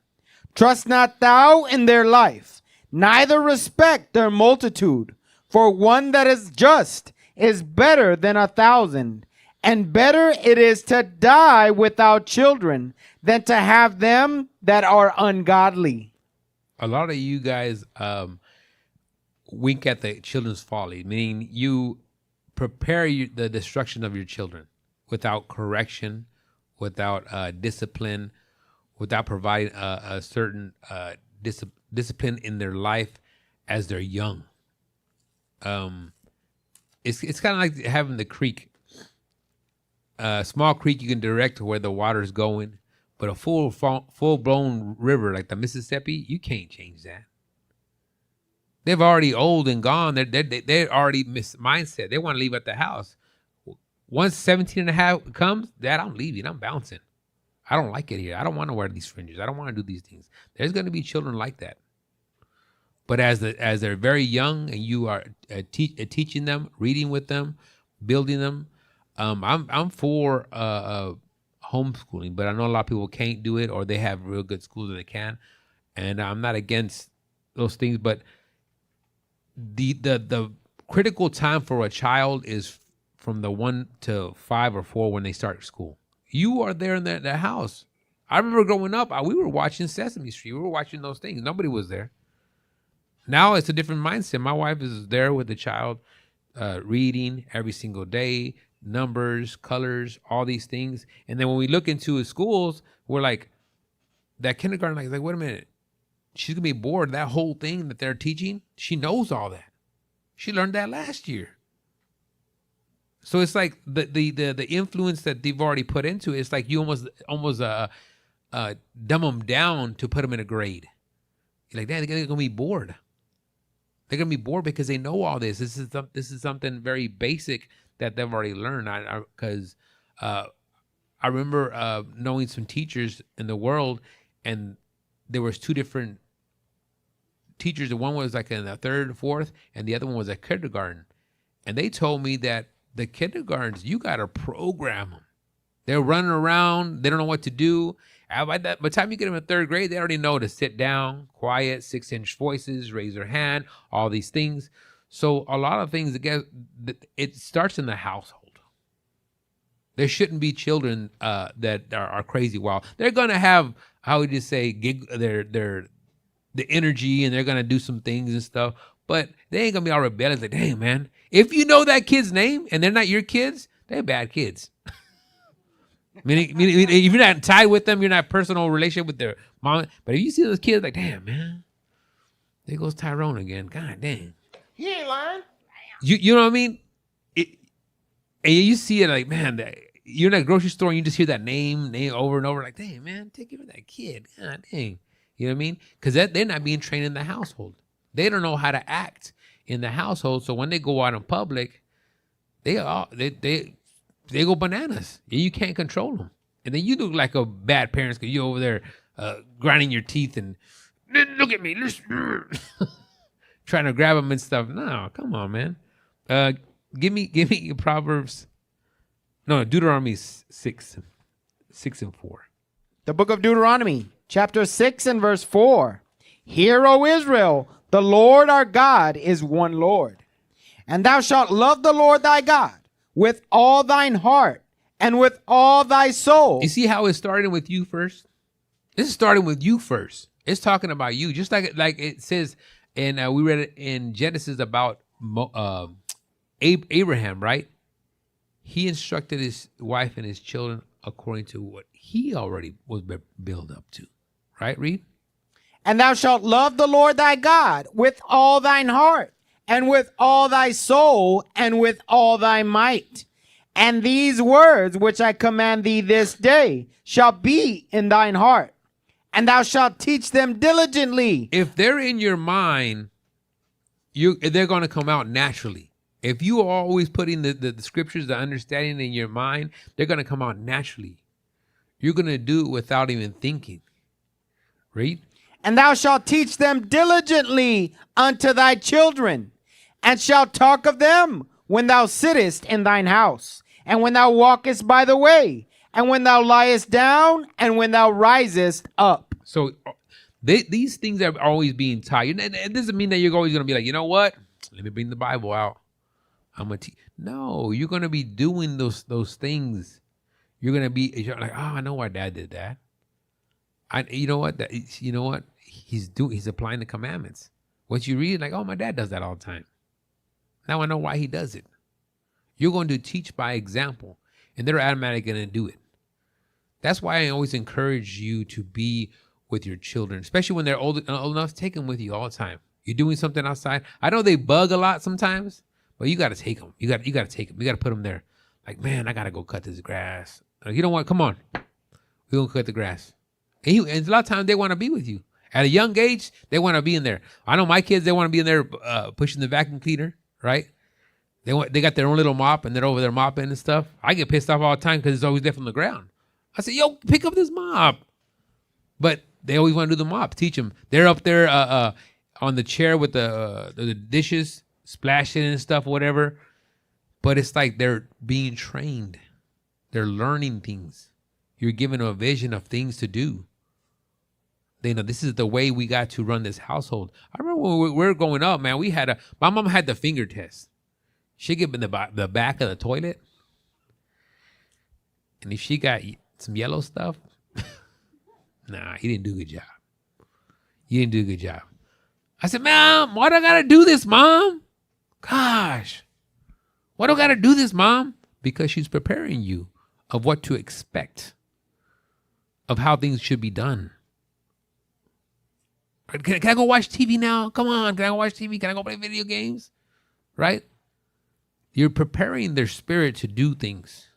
Trust not thou in their life, neither respect their multitude. For one that is just is better than 1,000, and better it is to die without children than to have them that are ungodly. A lot of you guys wink at the children's folly, meaning you prepare the destruction of your children without correction, without discipline, without providing a certain discipline in their life as they're young. It's kind of like having the creek. Small creek you can direct to where the water's going, but a full-blown river like the Mississippi, you can't change that. They're already old and gone. They're already mindset. They want to leave at the house. Once 17 and a half comes, Dad, I'm leaving. I'm bouncing. I don't like it here. I don't want to wear these fringes. I don't want to do these things. There's going to be children like that. But as they're very young and you are teaching them, reading with them, building them, I'm for homeschooling, but I know a lot of people can't do it or they have real good schools that they can. And I'm not against those things, but the critical time for a child is from the 1 to 5 or 4 when they start school. You are there in that house. I remember growing up, we were watching Sesame Street. We were watching those things. Nobody was there. Now it's a different mindset. My wife is there with the child, reading every single day, numbers, colors, all these things. And then when we look into schools, we're like, that kindergarten, like wait a minute. She's going to be bored. That whole thing that they're teaching, she knows all that. She learned that last year. So it's like the influence that they've already put into it, it's like you almost dumb them down to put them in a grade. You're like, they're going to be bored. They're going to be bored because they know all this. This is something very basic that they've already learned. Because I remember knowing some teachers in the world, and there was 2 different teachers. The one was like in the 3rd, 4th, and the other one was at kindergarten. And they told me that the kindergartens, you got to program them. They're running around. They don't know what to do. And by the time you get them in 3rd grade, they already know to sit down, quiet, 6-inch voices, raise their hand, all these things. So a lot of things, again, it starts in the household. There shouldn't be children that are crazy wild. They're going to have, how would you say, the energy, and they're going to do some things and stuff. But they ain't going to be all rebellious. Like, dang, man. If you know that kid's name and they're not your kids, they're bad kids. Meaning, if you're not tied with them, you're not personal relationship with their mom. But if you see those kids, like, damn, man, there goes Tyrone again. God dang. He ain't lying. You know what I mean? And you see it like, man, you're in a grocery store and you just hear that name over and over. Like, dang, man, take care of that kid. God dang. You know what I mean? Because they're not being trained in the household. They don't know how to act in the household. So when they go out in public, they go bananas. You can't control them. And then you look like a bad parent because you're over there grinding your teeth and look at me, trying to grab them and stuff. No, come on, man. Give me Proverbs. No, Deuteronomy 6 and 4. The book of Deuteronomy, chapter 6 and verse 4. Hear, O Israel, the Lord our God is one Lord. And thou shalt love the Lord thy God with all thine heart and with all thy soul. You see how it's starting with you first? This is starting with you first. It's talking about you. Just like it says, and we read it in Genesis about Abraham, right? He instructed his wife and his children according to what he already was built up to. Right, Reed? And thou shalt love the Lord thy God with all thine heart and with all thy soul and with all thy might. And these words which I command thee this day shall be in thine heart, and thou shalt teach them diligently. If they're in your mind, they're going to come out naturally. If you are always putting the scriptures, the understanding in your mind, they're going to come out naturally. You're going to do it without even thinking. Read. And thou shalt teach them diligently unto thy children, and shalt talk of them when thou sittest in thine house, and when thou walkest by the way, and when thou liest down, and when thou risest up. So these things are always being taught. And it doesn't mean that you're always going to be like, you know what? Let me bring the Bible out. I'm gonna teach. No, you're gonna be doing those things. You're like, oh, I know why Dad did that. You know what? He's applying the commandments. What you read, like, oh, my dad does that all the time. Now I know why he does it. You're going to teach by example, and they're automatically going to do it. That's why I always encourage you to be with your children, especially when they're old enough. Take them with you all the time. You're doing something outside. I know they bug a lot sometimes. But you got to take them. You got to take them. You got to put them there. Like, man, I got to go cut this grass. You know what? Come on. We're going to cut the grass. And a lot of times they want to be with you. At a young age, they want to be in there. I know my kids, they want to be in there pushing the vacuum cleaner, right? They got their own little mop, and they're over there mopping and stuff. I get pissed off all the time because it's always there from the ground. I say, yo, pick up this mop. But they always want to do the mop. Teach them. They're up there on the chair with the dishes, splashing and stuff, whatever. But it's like they're being trained. They're learning things. You're giving them a vision of things to do. They know this is the way we got to run this household. I remember when we were growing up, man, my mom had the finger test. She'd get in the back of the toilet. And if she got some yellow stuff, nah, he didn't do a good job. You didn't do a good job. I said, Mom, why do I got to do this, Mom? Gosh, why do I got to do this, Mom? Because she's preparing you of what to expect, of how things should be done. Can I go watch TV now? Come on, can I go watch TV? Can I go play video games? Right? You're preparing their spirit to do things.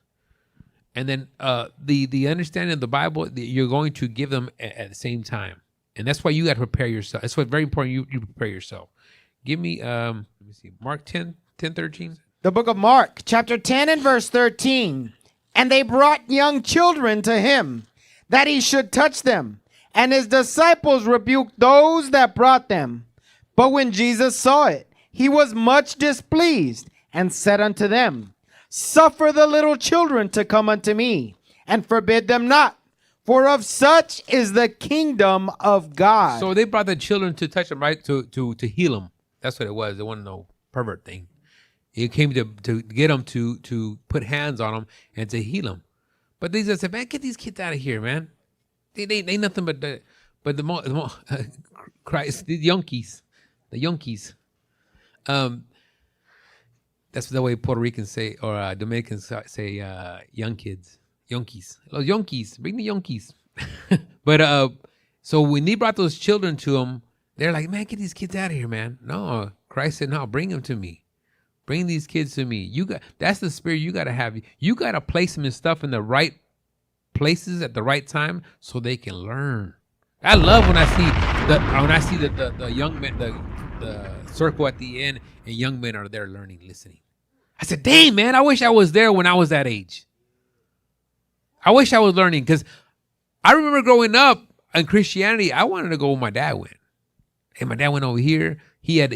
And then the understanding of the Bible, you're going to give them at the same time. And that's why you got to prepare yourself. That's why it's very important you prepare yourself. Give me, let me see, Mark 10:13. The book of Mark, chapter 10 and verse 13. And they brought young children to him, that he should touch them. And his disciples rebuked those that brought them. But when Jesus saw it, he was much displeased, and said unto them, Suffer the little children to come unto me, and forbid them not, for of such is the kingdom of God. So they brought the children to touch them, right? To heal them. That's what it was. It wasn't no pervert thing. It came to get them to put hands on them and to heal them. But they just said, man, get these kids out of here, man. They ain't nothing but the Christ, the Yankees. That's the way Puerto Ricans say, or Dominicans say, young kids. Yankees. Los Yankees. Bring the Yankees. But so when they brought those children to him, they're like, man, get these kids out of here, man. No, Christ said, no, bring them to me. Bring these kids to me. That's the spirit you got to have. You got to place them in stuff in the right places at the right time so they can learn. I love when I see the young men, the circle at the end, and young men are there learning, listening. I said, dang, man, I wish I was there when I was that age. I wish I was learning, because I remember growing up in Christianity, I wanted to go where my dad went. Hey, my dad went over here. He had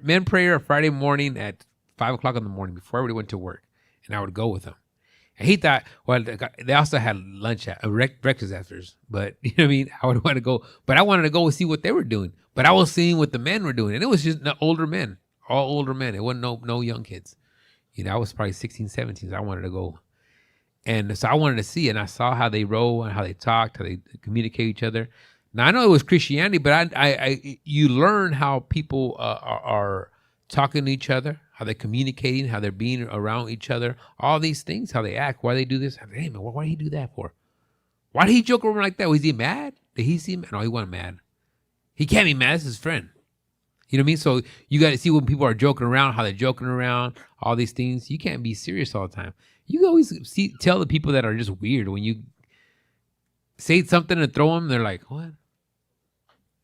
men's prayer Friday morning at 5:00 in the morning before everybody went to work, and I would go with him. And he thought, well, they also had lunch at breakfast afters, but you know what I mean. I would want to go, but I wanted to go and see what they were doing. But I was seeing what the men were doing, and it was just older men, all older men. It wasn't no young kids. You know, I was probably 16, 17, so I wanted to go. And so I wanted to see, and I saw how they roll and how they talked, how they communicate each other. Now I know it was Christianity, but you learn how people are talking to each other, how they're communicating, how they're being around each other, all these things, how they act, why they do this. Hey man, why did he do that for? Why did he joke around like that? Was he mad? Did he seem? No, he wasn't mad. He can't be mad. It's his friend. You know what I mean? So you got to see when people are joking around, how they're joking around, all these things. You can't be serious all the time. You always tell the people that are just weird when you say something and throw them. They're like, "What?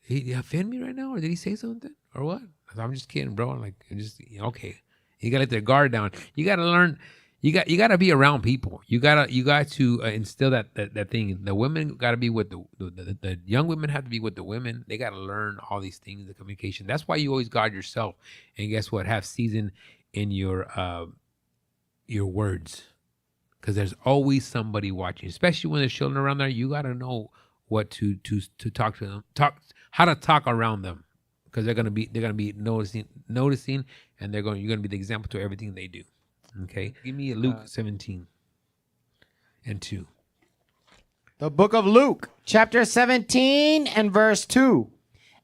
Did he offend me right now, or did he say something, or what?" I'm just kidding, bro. I'm like, okay. You gotta let their guard down. You gotta learn. You got to be around people. You got to instill that thing. The women got to be with the young women have to be with the women. They got to learn all these things, the communication. That's why you always guard yourself. And guess what? Have season in your words, because there's always somebody watching. Especially when there's children around there, you got to know what to talk to them. How to talk around them, because they're gonna be noticing, and you're gonna be the example to everything they do. Okay, give me Luke 17:2. The book of Luke, chapter 17 and verse 2.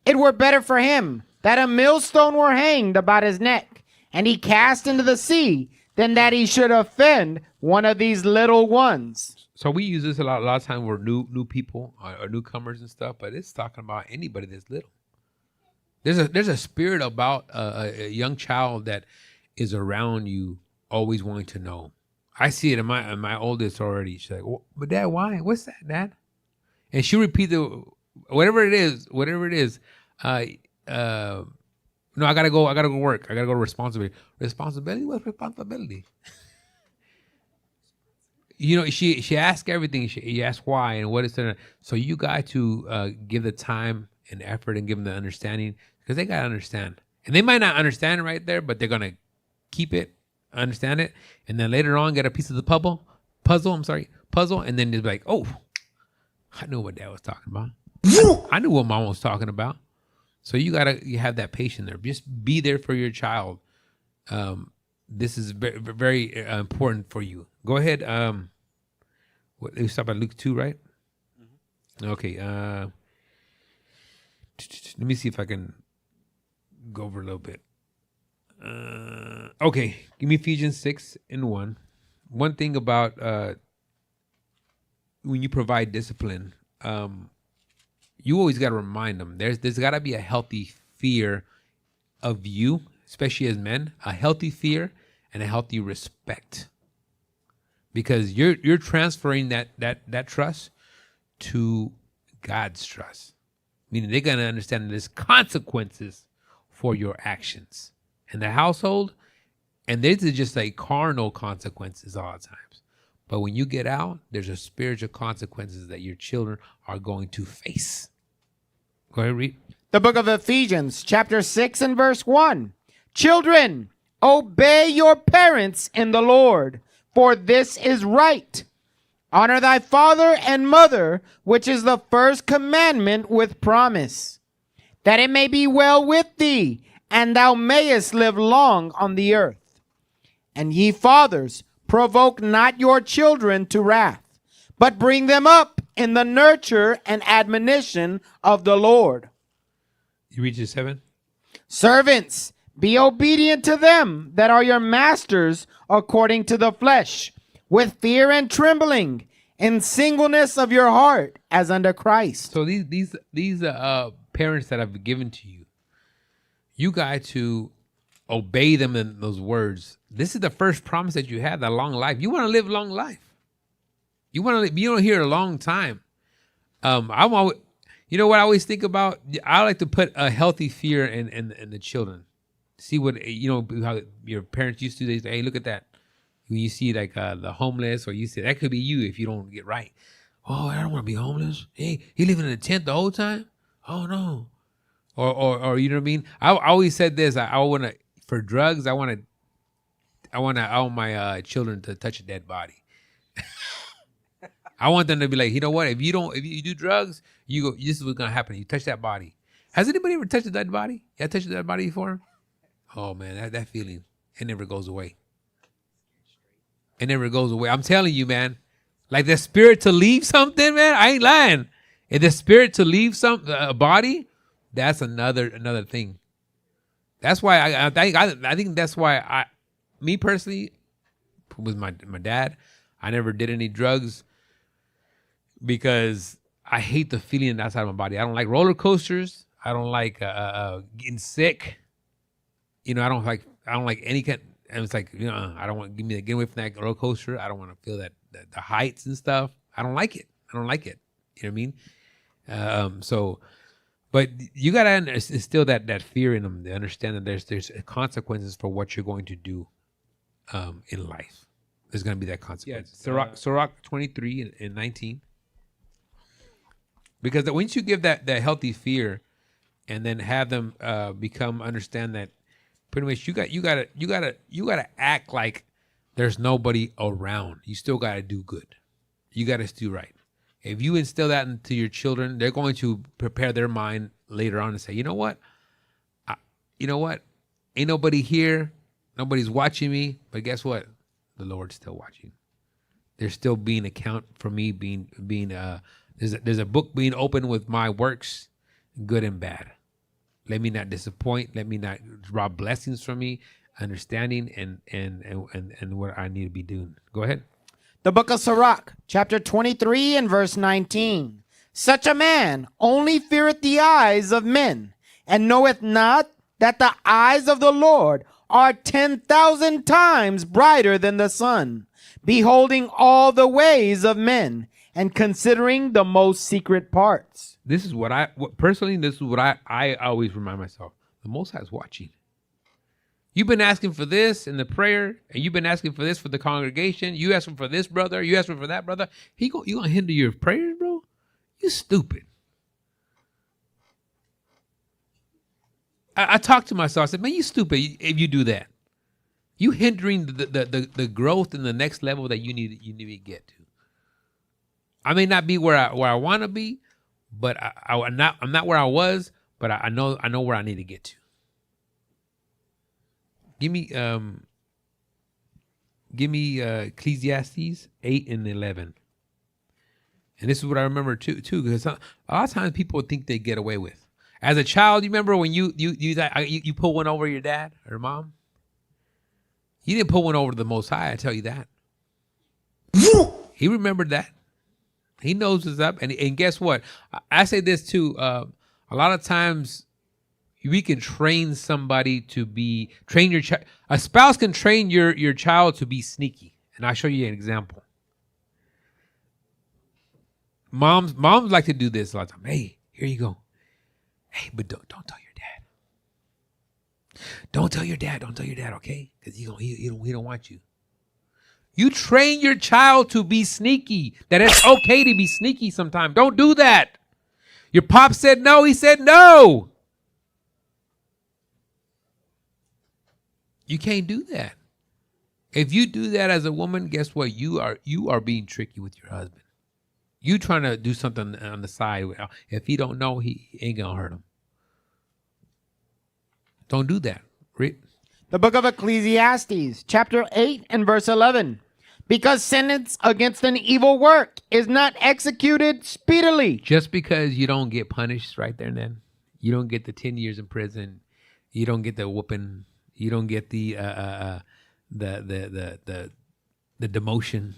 It were better for him that a millstone were hanged about his neck, and he cast into the sea, than that he should offend one of these little ones. So we use this a lot of times for new people or newcomers and stuff, but it's talking about anybody that's little. There's a spirit about a young child that is around you, always wanting to know. I see it in my oldest already. She's like, but Dad, why? What's that, Dad? And she'll repeat whatever it is. No, I gotta go work. I gotta go to responsibility. Responsibility? What's responsibility? You know, she asks everything. She asks why and what is it. So you got to give the time and effort and give them the understanding, because they gotta understand. And they might not understand it right there, but they're gonna keep it, understand it, and then later on get a piece of the puzzle, and then just be like, oh, I knew what Dad was talking about. I knew what Mom was talking about. So you have that patience there. Just be there for your child. This is very, very important for you. Go ahead. We stop at Luke 2, right? Mm-hmm. Okay. Let me see if I can go over a little bit. Okay, give me Ephesians 6:1. One thing about when you provide discipline, you always got to remind them. There's got to be a healthy fear of you, especially as men, a healthy fear and a healthy respect, because you're transferring that trust to God's trust, meaning they're gonna understand that there's consequences for your actions in the household, and this is just like carnal consequences all the times. But when you get out, there's a spiritual consequences that your children are going to face. Go ahead, read. The book of Ephesians, chapter 6 and verse 1. Children, obey your parents in the Lord, for this is right. Honor thy father and mother, which is the first commandment with promise, that it may be well with thee, and thou mayest live long on the earth. And ye fathers, provoke not your children to wrath, but bring them up in the nurture and admonition of the Lord. You read to 7? Servants, be obedient to them that are your masters according to the flesh, with fear and trembling, in singleness of your heart, as unto Christ. So these parents that I've given to you, you got to obey them in those words. This is the first promise that you have, that long life. You want to live long life. You want to live, you don't hear a long time. I'm always, you know what I always think about? I like to put a healthy fear in the children. See what, how your parents used to. They say, hey, look at that. When you see like the homeless, or you see that could be you if you don't get right. Oh, I don't want to be homeless. Hey, he living in a tent the whole time? Oh no. Or you know what I mean? I always said this. I want to, for drugs, I want my children to touch a dead body. I want them to be like, you know what? If you do drugs, you go. This is what's gonna happen. You touch that body. Has anybody ever touched a dead body? Yeah, touched a dead body before? Oh man, that feeling, it never goes away. It never goes away. I'm telling you, man. Like the spirit to leave something, man. I ain't lying. And the spirit to leave a body, that's another thing. That's why I think that's why me personally, with my dad, I never did any drugs because I hate the feeling outside of my body. I don't like roller coasters. I don't like getting sick. I don't like any kind. And it's like, I don't want get away from that roller coaster. I don't want to feel that the heights and stuff. I don't like it. You know what I mean? But you gotta instill that fear in them. They understand that there's consequences for what you're going to do in life. There's gonna be that consequence. Yeah, Sirach 23 and 19. Because once you give that healthy fear, and then have them understand that. Pretty much, you gotta act like there's nobody around. You still gotta do good. You gotta do right. If you instill that into your children, they're going to prepare their mind later on and say, you know what? Ain't nobody here. Nobody's watching me. But guess what? The Lord's still watching. There's still being account for me. There's a book being opened with my works, good and bad. Let me not disappoint. Let me not rob blessings from me, understanding and what I need to be doing. Go ahead. The book of Sirach, chapter 23 and verse 19. Such a man only feareth the eyes of men, and knoweth not that the eyes of the Lord are 10,000 times brighter than the sun, beholding all the ways of men, and considering the most secret parts. This is what I always remind myself. The Most High is watching. You've been asking for this in the prayer, and you've been asking for this for the congregation. You asking for this brother. You asking for that brother. You gonna hinder your prayers, bro? You stupid. I talked to myself. I said, man, you stupid if you do that. You hindering the growth in the next level that you need to get to. I may not be where I want to be, but I'm not where I was, but I know where I need to get to. Give me Ecclesiastes 8 and 11. And this is what I remember too, because a lot of times people think they get away with. As a child, you remember when you pull one over your dad or mom? You didn't pull one over to the Most High, I tell you that. He remembered that. He knows what's up. And guess what? I say this too. A lot of times we can train somebody to train your child. A spouse can train your child to be sneaky. And I'll show you an example. Moms like to do this a lot of times. Hey, here you go. Hey, but don't tell your dad. Don't tell your dad. Don't tell your dad, okay? Because he don't want you. You train your child to be sneaky. That it's okay to be sneaky sometimes. Don't do that. Your pop said no. He said no. You can't do that. If you do that as a woman, guess what? You are being tricky with your husband. You trying to do something on the side. If he don't know, he ain't gonna hurt him. Don't do that. Read. The book of Ecclesiastes, chapter 8 and verse 11. Because sentence against an evil work is not executed speedily. Just because you don't get punished right there and then, you don't get the 10 years in prison, you don't get the whooping, you don't get the demotion.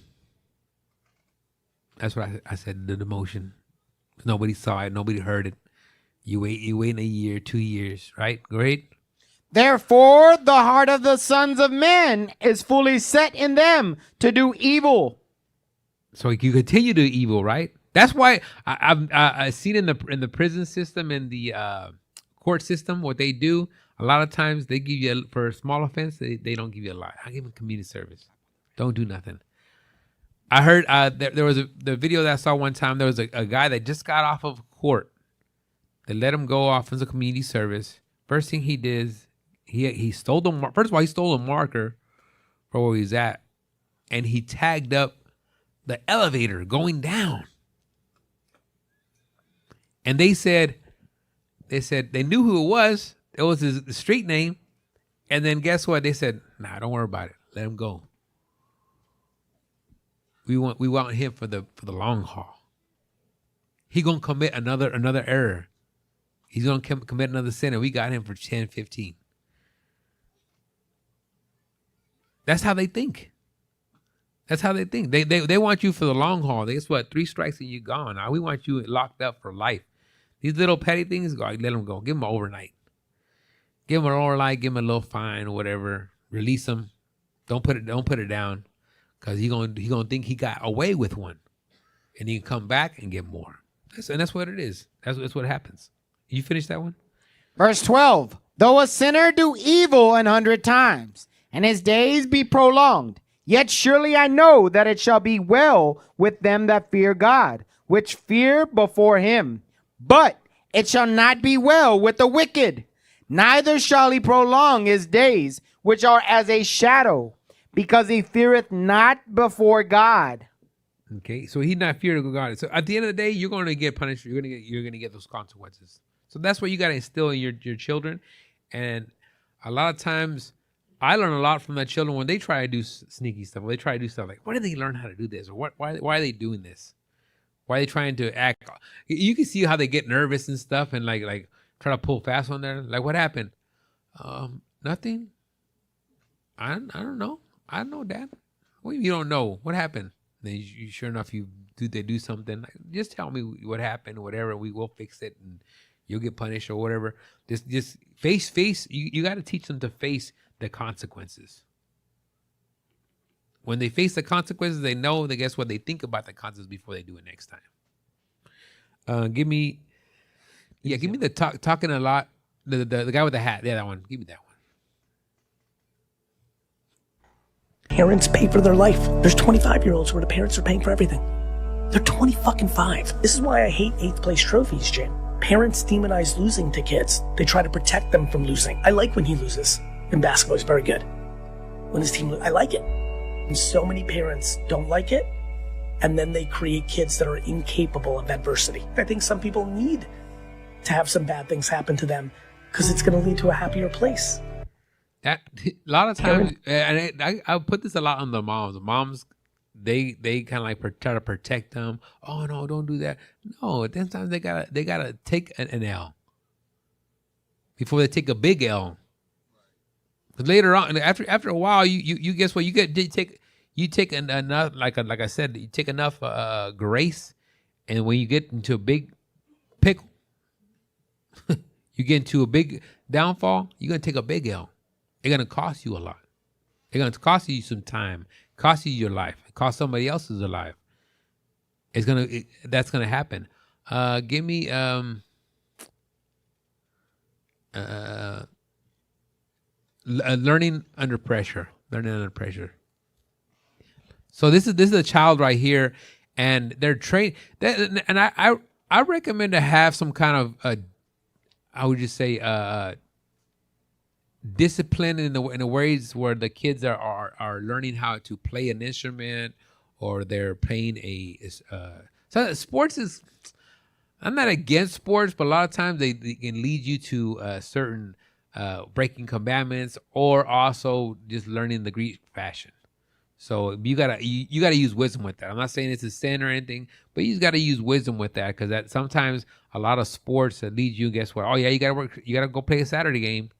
That's what I said, the demotion. Nobody saw it, nobody heard it. You wait a year, 2 years, right? Great. Therefore, the heart of the sons of men is fully set in them to do evil. So you continue to do evil, right? That's why I've seen in the prison system and the court system what they do. A lot of times they give you, for a small offense, they don't give you a lot. I give them community service. Don't do nothing. I heard there was the video that I saw one time. There was a guy that just got off of court. They let him go off as a community service. First thing he did is he stole the, first of all, he stole a marker for where he's at. And he tagged up the elevator going down. And they said they knew who it was. It was his street name. And then guess what? They said, nah, don't worry about it. Let him go. We want him for the long haul. He gonna commit another error. He's gonna commit another sin, and we got him for 10, 15. That's how they think. That's how they think. They want you for the long haul. Guess what? 3 strikes and you're gone. Now we want you locked up for life. These little petty things, let them go. Give them an overnight. Give them an overnight. Give them a little fine or whatever. Release them. Don't put it down, because he gonna think he got away with one, and he can come back and get more. That's what it is. That's what happens. You finish that one? Verse 12. Though a sinner do evil 100 times, and his days be prolonged, yet surely I know that it shall be well with them that fear God, which fear before him. But it shall not be well with the wicked, neither shall he prolong his days, which are as a shadow, because he feareth not before God. Okay, so he's not fearing of God. So at the end of the day, you're going to get punished. You're going to get those consequences. So that's what you got to instill in your children. And a lot of times, I learn a lot from my children when they try to do sneaky stuff. When they try to do stuff like, where did they learn how to do this? Or why are they doing this? Why are they trying to act? You can see how they get nervous and stuff, and like try to pull fast on there. Like, what happened? Nothing. I don't know. I don't know, Dad. Well, you don't know what happened. Then you sure enough, they do something. Like, just tell me what happened or whatever. We will fix it, and you'll get punished or whatever. Just face. You got to teach them to face the consequences. When they face the consequences, they know that, guess what? They think about the consequences before they do it next time. Give me the talking a lot. The guy with the hat. Yeah, that one. Give me that one. Parents pay for their life. There's 25-year-olds where the parents are paying for everything. They're 20-5. This is why I hate 8th place trophies, Jim. Parents demonize losing to kids. They try to protect them from losing. I like when he loses. In basketball, he's very good. When his team, I like it. And so many parents don't like it, and then they create kids that are incapable of adversity. I think some people need to have some bad things happen to them because it's going to lead to a happier place. That a lot of times, and I put this a lot on the moms. The moms, they kind of like try to protect them. Oh no, don't do that. No, sometimes they gotta take an L before they take a big L. But later on, after a while, you guess what? You take enough, like I said, you take enough grace, and when you get into a big pickle, you get into a big downfall, you're gonna take a big L. It's gonna cost you a lot. It's gonna cost you some time, cost you your life, cost somebody else's life. That's gonna happen. Give me learning under pressure. So this is a child right here, and they're trained. And I recommend to have some kind of how would you say discipline in the ways where the kids are learning how to play an instrument, or they're playing so sports is. I'm not against sports, but a lot of times they can lead you to certain breaking commandments, or also just learning the Greek fashion. So you gotta use wisdom with that. I'm not saying it's a sin or anything, but you just gotta use wisdom with that, because that sometimes a lot of sports that lead you, guess what? Oh yeah, you gotta go play a Saturday game,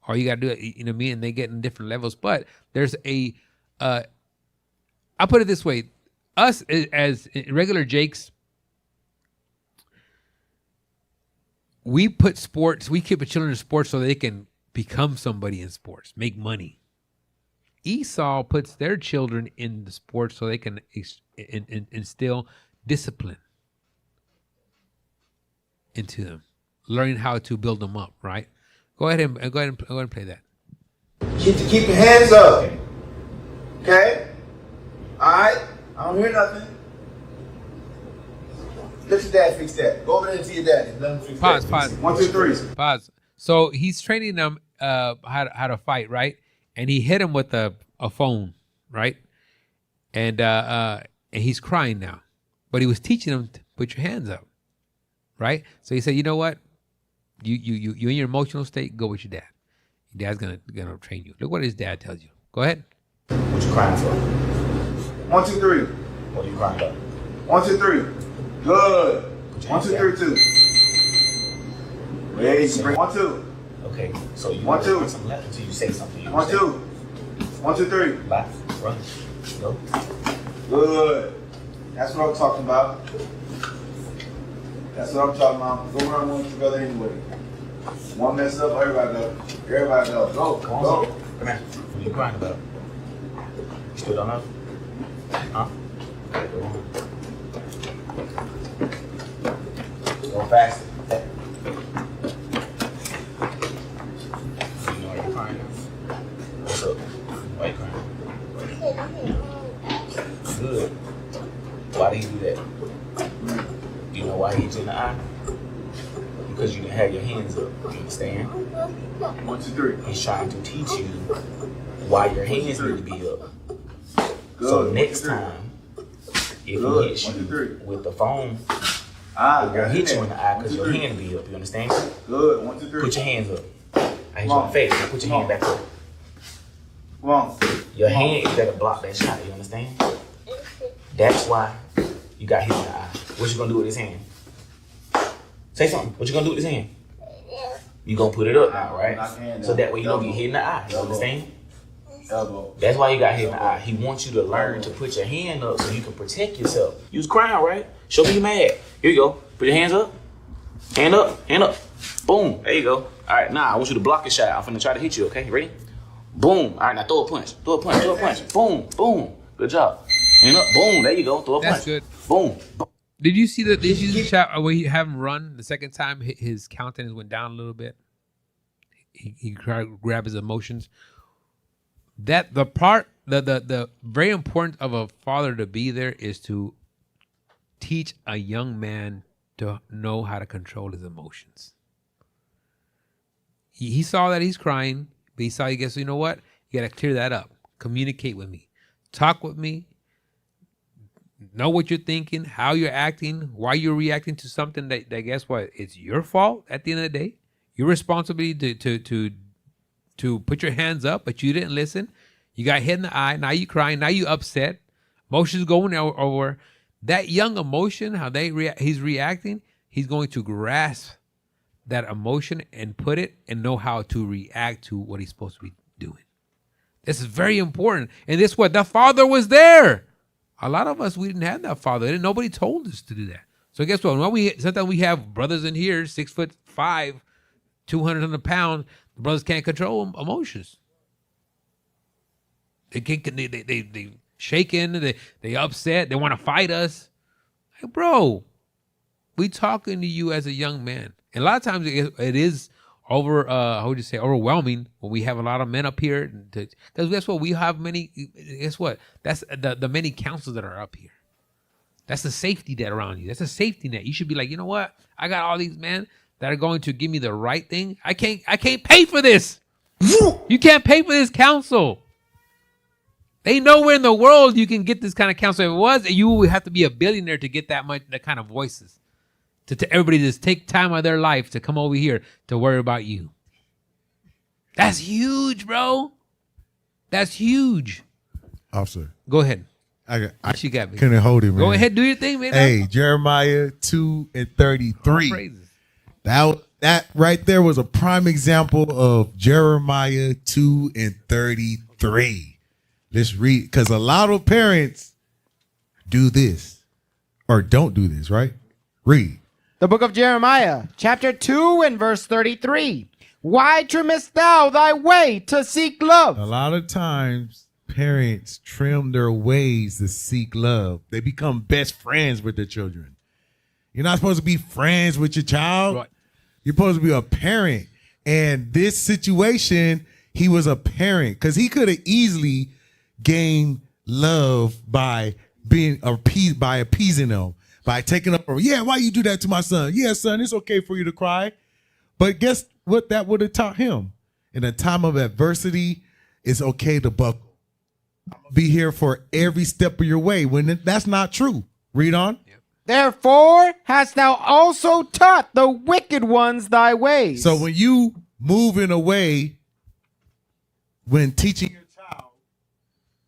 or you gotta do it. You know what I mean? And they get in different levels. But there's I'll put it this way: us as regular Jakes, we keep the children in sports so they can become somebody in sports, make money. Esau puts their children in the sports so they can instill discipline into them, learning how to build them up, right? Go ahead and play that. Keep your hands up. Okay? Alright? I don't hear nothing. Let your dad fix that. Go over there and see your daddy. Let him fix that. Pause. 1, 2, 3. Pause. So he's training them how to fight, right? And he hit him with a phone, right? And he's crying now. But he was teaching them to put your hands up, right? So he said, you know what? You in your emotional state, go with your dad. Your dad's gonna train you. Look what his dad tells you. Go ahead. What you crying for? 1, 2, 3. What are you crying about? 1, 2, 3. Good. 1, 2, 3, 2. Wait, 1, 2. Okay, so you 1, 2. Some left until you say something. 1, 2. 1, 2, 3. Left, run, go. Good. That's what I'm talking about. That's what I'm talking about. Go around one together anyway. One mess up, everybody go. Everybody go. Go. Go. Come here. What are you crying about? You still don't know? Huh? Okay, go on. Go faster. You know why you're crying now? What's up? Why are you crying? Good. Why did he do that? You know why he hit you in the eye? Because you didn't have your hands up. You understand? 1, 2, 3. He's trying to teach you why your hands need to be up. Good. So next time, if he hits you with the phone, it won't hit you in the eye because your hand be up. You understand? Good. 1, 2, 3. Put your hands up. I hit you in the face. Now put your hand back up. Come on. Your hand is there to block that shot. You understand? That's why you got hit in the eye. What you gonna do with his hand? Say something. What you gonna do with his hand? You gonna put it up now, right? So that way you don't get hit in the eye. You understand? Elbow. That's why you got hit in the eye. He wants you to learn to put your hand up so you can protect yourself. You was crying, right? Show me you mad. Here you go. Put your hands up. Hand up. Hand up. Boom. There you go. All right, now I want you to block a shot. I'm finna try to hit you, okay? Ready? Boom. All right, now throw a punch. Throw a punch. Throw a punch. Boom. Boom. Good job. Hand up. Boom. There you go. Throw a punch. That's good. Boom. Did you see the shot where he have him run the second time? His countenance went down a little bit. He tried to grab his emotions. That the very important of a father to be there is to teach a young man to know how to control his emotions. He saw that he's crying, but he saw, he gets, you know what? You got to clear that up. Communicate with me. Talk with me. Know what you're thinking, how you're acting, why you're reacting to something that guess what? It's your fault at the end of the day. Your responsibility to put your hands up, but you didn't listen. You got hit in the eye. Now you crying. Now you upset. Emotions going over. That young emotion, how he's reacting, he's going to grasp that emotion and put it and know how to react to what he's supposed to be doing. This is very important. And this what? The father was there. A lot of us, we didn't have that father. Nobody told us to do that. So guess what? Sometimes we have brothers in here, 6'5", 200 pounds. The brothers can't control emotions. They shaking. They upset. They want to fight us. Hey, bro, we talking to you as a young man. And a lot of times it is overwhelming when we have a lot of men up here. Because guess what? We have many. Guess what? That's the many counselors that are up here. That's the safety net around you. That's a safety net. You should be like, you know what? I got all these men that are going to give me the right thing. I can't pay for this. You can't pay for this counsel. They know where in the world you can get this kind of counsel. If it was, you would have to be a billionaire to get that kind of voices. To everybody just take time out of their life to come over here to worry about you. That's huge, bro. That's huge. Officer. Go ahead. What you got me? Couldn't hold it, man. Go ahead, do your thing, man. Hey, Jeremiah 2:33. That right there was a prime example of Jeremiah 2:33. Let's read, because a lot of parents do this or don't do this, right? Read. The book of Jeremiah, chapter 2 and verse 33. Why trimmest thou thy way to seek love? A lot of times parents trim their ways to seek love. They become best friends with their children. You're not supposed to be friends with your child. Right. You're supposed to be a parent. And this situation, he was a parent because he could have easily gained love by being appeased, by appeasing them, by taking up, yeah, why you do that to my son? Yeah, son, it's okay for you to cry. But guess what that would have taught him? In a time of adversity, it's okay to buckle. Be here for every step of your way when that's not true. Read on. Therefore hast thou also taught the wicked ones thy ways. So when you move in a way, when teaching your child,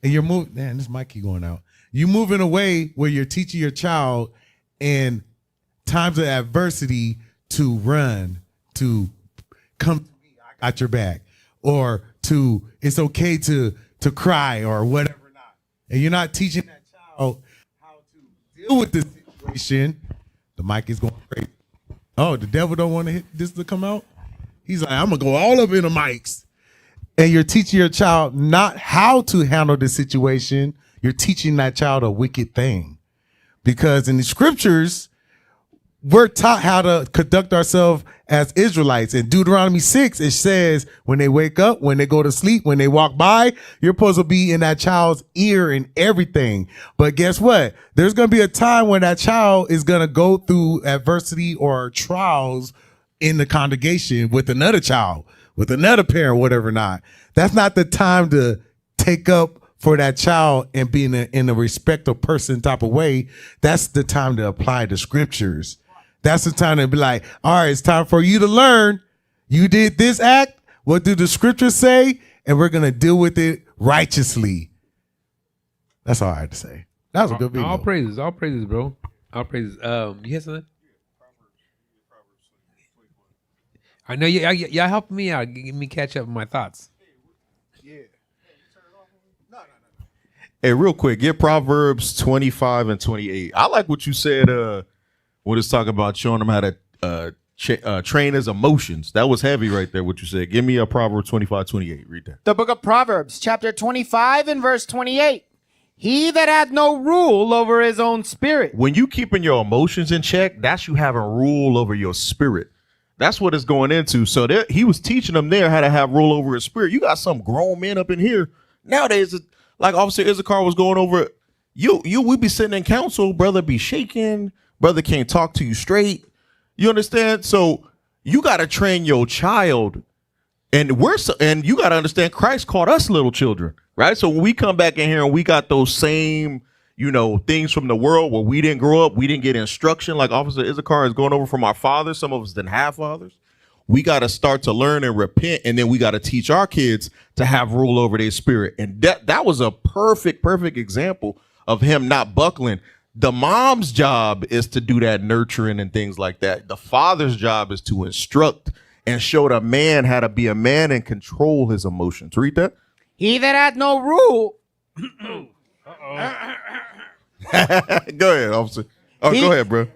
and you're moving, man, this might keep going out. You move in a way where you're teaching your child in times of adversity to run, to come to me, I got your back, or to it's okay to cry or whatever not. And you're not teaching that child how to deal with this situation. The mic is going crazy. Oh, the devil don't want to hit this to come out? He's like, I'm gonna go all up in the mics. And you're teaching your child not how to handle the situation. You're teaching that child a wicked thing. Because in the scriptures, we're taught how to conduct ourselves as Israelites. In Deuteronomy 6, it says when they wake up, when they go to sleep, when they walk by, you're supposed to be in that child's ear and everything. But guess what? There's going to be a time when that child is going to go through adversity or trials in the congregation with another child, with another parent, whatever not. That's not the time to take up for that child and be in a respectful person type of way. That's the time to apply the scriptures. That's the time to be like, all right, it's time for you to learn. You did this act. What do the scriptures say? And we're going to deal with it righteously. That's all I had to say. That was a good video. All praises, bro. All praises. You had something? I know y'all helping me out. Give me catch up with my thoughts. Hey, real quick, get Proverbs 25 and 28. I like what you said when it's talking about showing them how to train his emotions. That was heavy right there, what you said. Give me a Proverbs 25, 28. Read that. The book of Proverbs, chapter 25 and verse 28. He that hath no rule over his own spirit. When you keeping your emotions in check, that's you having rule over your spirit. That's what it's going into. So he was teaching them there how to have rule over his spirit. You got some grown men up in here. Nowadays, like Officer Issachar was going over, we be sitting in council, brother be shaking, brother can't talk to you straight. You understand? So you got to train your child, and you got to understand Christ called us little children, right? So when we come back in here and we got those same, things from the world where we didn't grow up, we didn't get instruction like Officer Issachar is going over from our fathers. Some of us didn't have fathers. We got to start to learn and repent, and then we got to teach our kids to have rule over their spirit. And that was a perfect example of him not buckling. The mom's job is to do that nurturing and things like that. The father's job is to instruct and show the man how to be a man and control his emotions. Read that. He that hath no rule. Go ahead, officer. Go ahead, bro.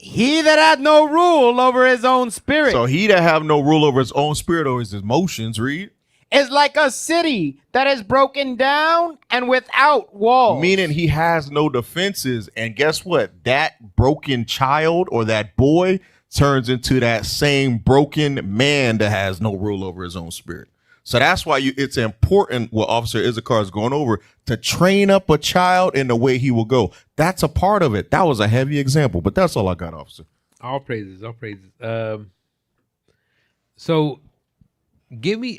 He that hath no rule over his own spirit. So he that have no rule over his own spirit or his emotions, read. Is like a city that is broken down and without walls. Meaning he has no defenses. And guess what? That broken child or that boy turns into that same broken man that has no rule over his own spirit. So that's why it's important what Officer Issachar is going over, to train up a child in the way he will go. That's a part of it. That was a heavy example, but that's all I got, Officer. All praises. So give me give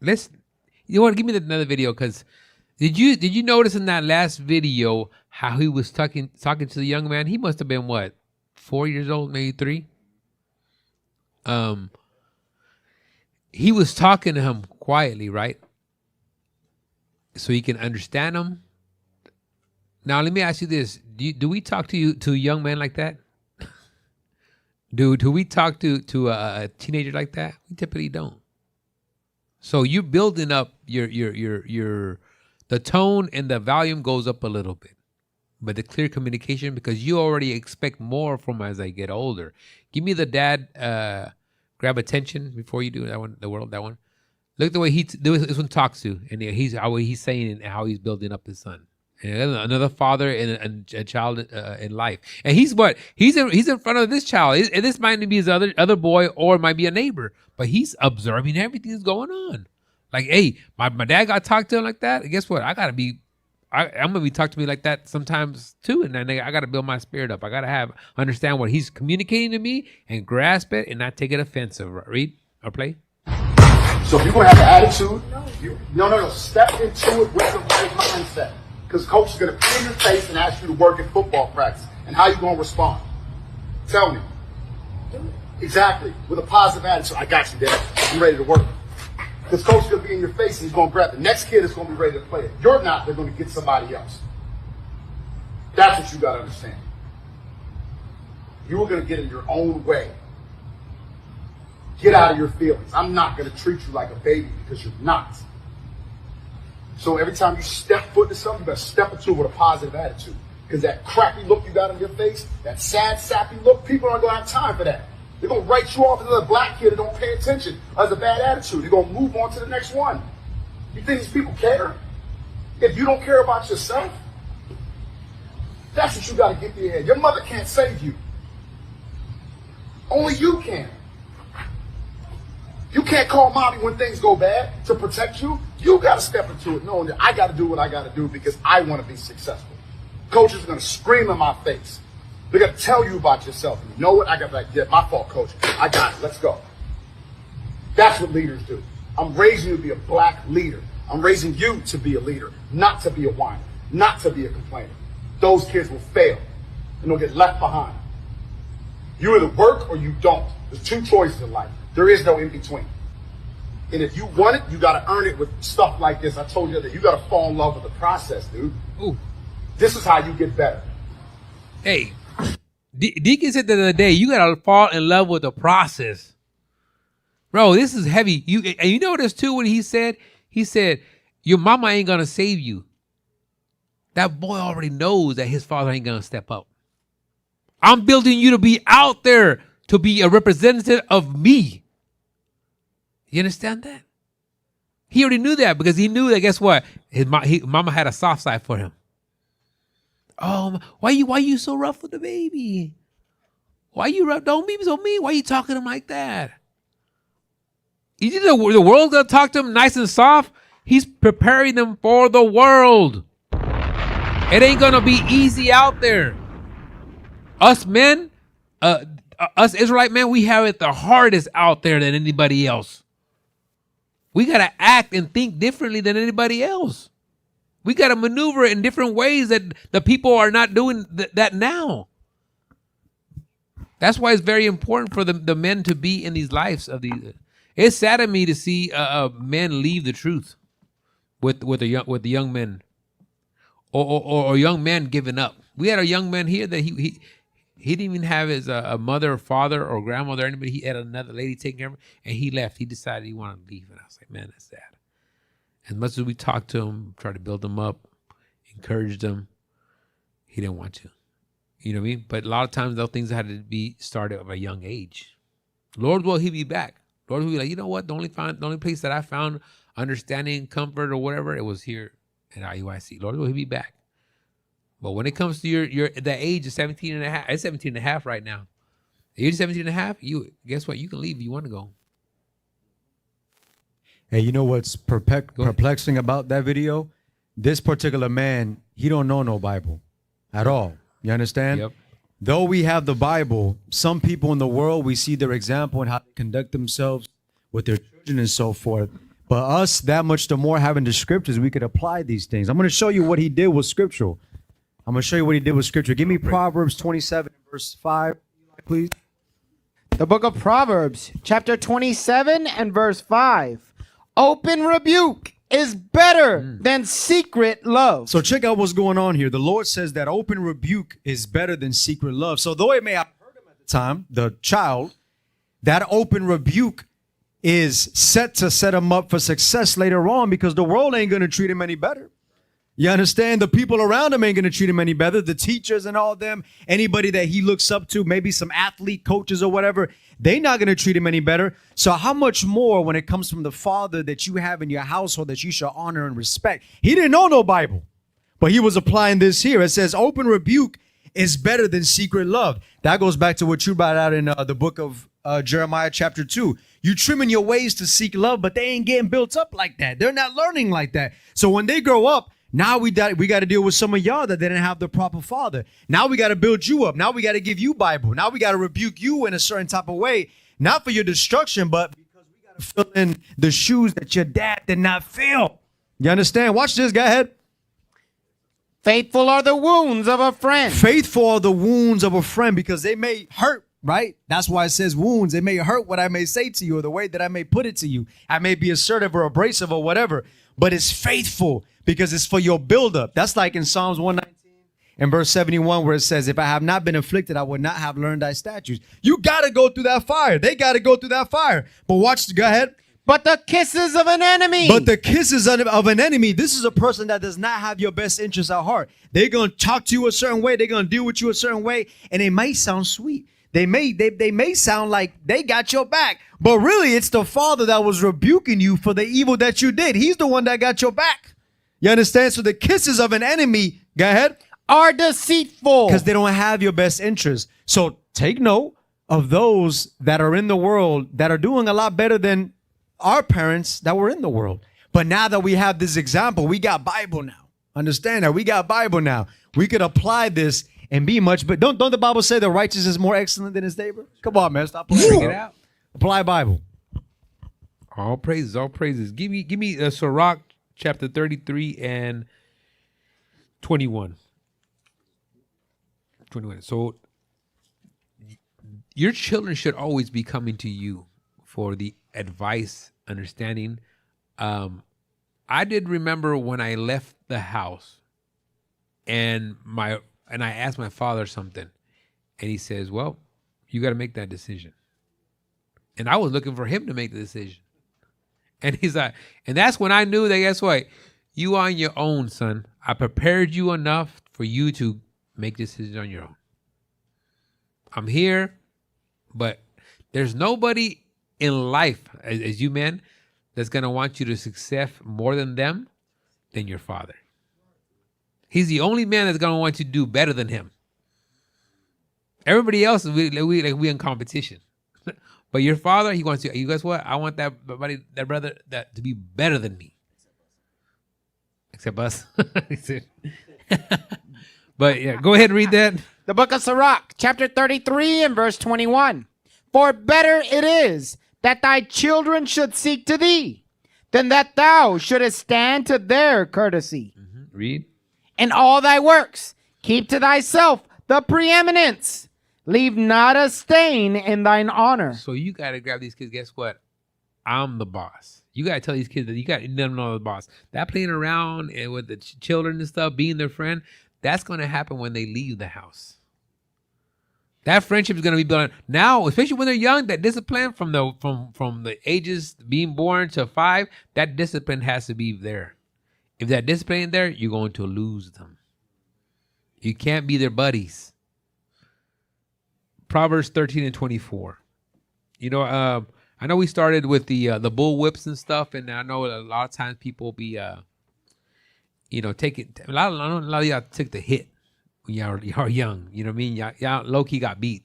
me another video, because did you notice in that last video how he was talking to the young man? He must have been what, 4 years old, maybe 3. He was talking to him quietly, right? So he can understand him. Now, let me ask you this. Do we talk to a young man like that? Do we talk to a teenager like that? We typically don't. So you're building up the tone and the volume goes up a little bit. But the clear communication, because you already expect more from as I get older. Give me the dad grab attention before you do that one. That one. Look at the way this one talks to, and how he's saying and how he's building up his son. And another father and a child in life. And he's in front of this child. And this might be his other boy, or it might be a neighbor, but he's observing everything that's going on. Like, hey, my dad got talked to him like that. And guess what? I'm gonna be talked to me like that sometimes too. And then I gotta build my spirit up. I gotta understand what he's communicating to me and grasp it and not take it offensive. Read or play. So if you're gonna have an attitude, no, step into it with the right mindset. Because coach is going to put in your face and ask you to work in football practice. And how you going to respond? Tell me. Exactly. With a positive attitude. I got you, Dad. I'm ready to work. Because coach is going to be in your face and he's going to grab the next kid is going to be ready to play it. You're not. They're going to get somebody else. That's what you got to understand. You are going to get in your own way. Get out of your feelings. I'm not going to treat you like a baby because you're not. So every time you step foot into something, you better step into it with a positive attitude. Because that crappy look you got on your face, that sad, sappy look, people aren't going to have time for that. They're going to write you off as a black kid that don't pay attention, as a bad attitude. They're going to move on to the next one. You think these people care? If you don't care about yourself, that's what you got to get in your head. Your mother can't save you. Only you can. You can't call mommy when things go bad to protect you. You got to step into it knowing that I got to do what I got to do because I want to be successful. Coaches are going to scream in my face. They're going to tell you about yourself. And you know what? I got that. Yeah, my fault, coach. I got it. Let's go. That's what leaders do. I'm raising you to be a black leader. I'm raising you to be a leader, not to be a whiner, not to be a complainer. Those kids will fail and they'll get left behind. You either work or you don't. There's two choices in life. There is no in between. And if you want it, you got to earn it with stuff like this. I told you that you got to fall in love with the process, dude. Ooh. This is how you get better. Hey, Deacon said the other day, you got to fall in love with the process. Bro, this is heavy. And you know this too, what he said? He said, your mama ain't going to save you. That boy already knows that his father ain't going to step up. I'm building you to be out there, to be a representative of me. You understand that? He already knew that because he knew that, guess what? His mama had a soft side for him. Oh, why you so rough with the baby? Why you rough? Don't be so mean. Why you talking to him like that? You think the world's going to talk to him nice and soft? He's preparing them for the world. It ain't going to be easy out there. Us men, us Israelite men, we have it the hardest out there than anybody else. We got to act and think differently than anybody else. We got to maneuver in different ways that the people are not doing that now. That's why it's very important for the men to be in these lives of these. It's sad to me to see men leave the truth with the young men, or young men giving up. We had a young man here that he didn't even have his a mother or father or grandmother or anybody. He had another lady taking care of him, and he left. He decided he wanted to leave, and I was like, man, that's sad. As much as we talked to him, tried to build him up, encouraged him, he didn't want to. You know what I mean? But a lot of times those things had to be started at a young age. Lord, will he be back? Lord will be like, you know what? The only place that I found understanding, comfort, or whatever, it was here at IUIC. Lord, will he be back? But when it comes to the age of 17 and a half, it's 17 and a half right now. The age of 17 and a half, guess what? You can leave if you want to go. Hey, you know what's perplexing about that video? This particular man, he don't know no Bible at all. You understand? Yep. Though we have the Bible, some people in the world, we see their example and how they conduct themselves with their children and so forth. But us, that much the more having the scriptures, we could apply these things. I'm going to show you what he did with scriptural. I'm going to show you what he did with scripture. Give me Proverbs 27, verse 5, please. The book of Proverbs, chapter 27 and verse 5. Open rebuke is better than secret love. So check out what's going on here. The Lord says that open rebuke is better than secret love. So though it may have hurt him at the time, the child, that open rebuke is set to set him up for success later on because the world ain't going to treat him any better. You understand? The people around him ain't going to treat him any better. The teachers and all them, anybody that he looks up to, maybe some athlete coaches or whatever, they not going to treat him any better. So how much more when it comes from the father that you have in your household that you shall honor and respect? He didn't know no Bible, But he was applying this here. It says open rebuke is better than secret love. That goes back to what you brought out in the book of Jeremiah chapter 2. You trimming your ways to seek love, but they ain't getting built up like that. They're not learning like that. So when they grow up, now we got to deal with some of y'all that didn't have the proper father. Now we got to build you up. Now we got to give you Bible. Now we got to rebuke you in a certain type of way, not for your destruction, but because we got to fill in the shoes that your dad did not fill. You understand? Watch this. Go ahead. Faithful are the wounds of a friend. Faithful are the wounds of a friend because they may hurt, right? That's why it says wounds. They may hurt what I may say to you or the way that I may put it to you. I may be assertive or abrasive or whatever, but it's faithful because it's for your buildup. That's like in Psalms 119 and verse 71 where it says, if I have not been afflicted, I would not have learned thy statutes. You got to go through that fire. They got to go through that fire. But watch, go ahead. But the kisses of an enemy. But the kisses of an enemy, this is a person that does not have your best interests at heart. They're going to talk to you a certain way. They're going to deal with you a certain way. And they may sound sweet. They may sound like they got your back. But really, it's the father that was rebuking you for the evil that you did. He's the one that got your back. You understand? So the kisses of an enemy, go ahead, are deceitful. Because they don't have your best interests. So take note of those that are in the world that are doing a lot better than our parents that were in the world. But now that we have this example, we got Bible now. Understand that? We got Bible now. We could apply this and be much, but don't the Bible say the righteous is more excellent than his neighbor? Come on, man. Stop playing it out. Apply Bible. All praises, all praises. Give me Sirach chapter 33 and 21. 21. So your children should always be coming to you for the advice, understanding. I did remember when I left the house and I asked my father something and he says, well, you got to make that decision. And I was looking for him to make the decision. And he's like, and that's when I knew that, guess what? You on your own, son. I prepared you enough for you to make decisions on your own. I'm here, but there's nobody in life, as you men, that's going to want you to success more than them, than your father. He's the only man that's going to want you to do better than him. Everybody else, we in competition. But your father, he wants you guess what? I want that brother to be better than me. Except us. But yeah, go ahead and read that. The book of Sirach, chapter 33 and verse 21. For better it is that thy children should seek to thee, than that thou shouldest stand to their courtesy. Mm-hmm. Read. In all thy works, keep to thyself the preeminence. Leave not a stain in thine honor. So you got to grab these kids. Guess what? I'm the boss. You got to tell these kids that you got to let them know the boss. That playing around and with the children and stuff, being their friend, that's going to happen when they leave the house. That friendship is going to be built now, especially when they're young. That discipline from the ages being born to 5, that discipline has to be there. If that discipline ain't there, you're going to lose them. You can't be their buddies. Proverbs 13 and 24. You know, I know we started with the bull whips and stuff, and I know a lot of times people be, taking a lot of y'all took the hit when y'all young. You know what I mean? Y'all low key got beat.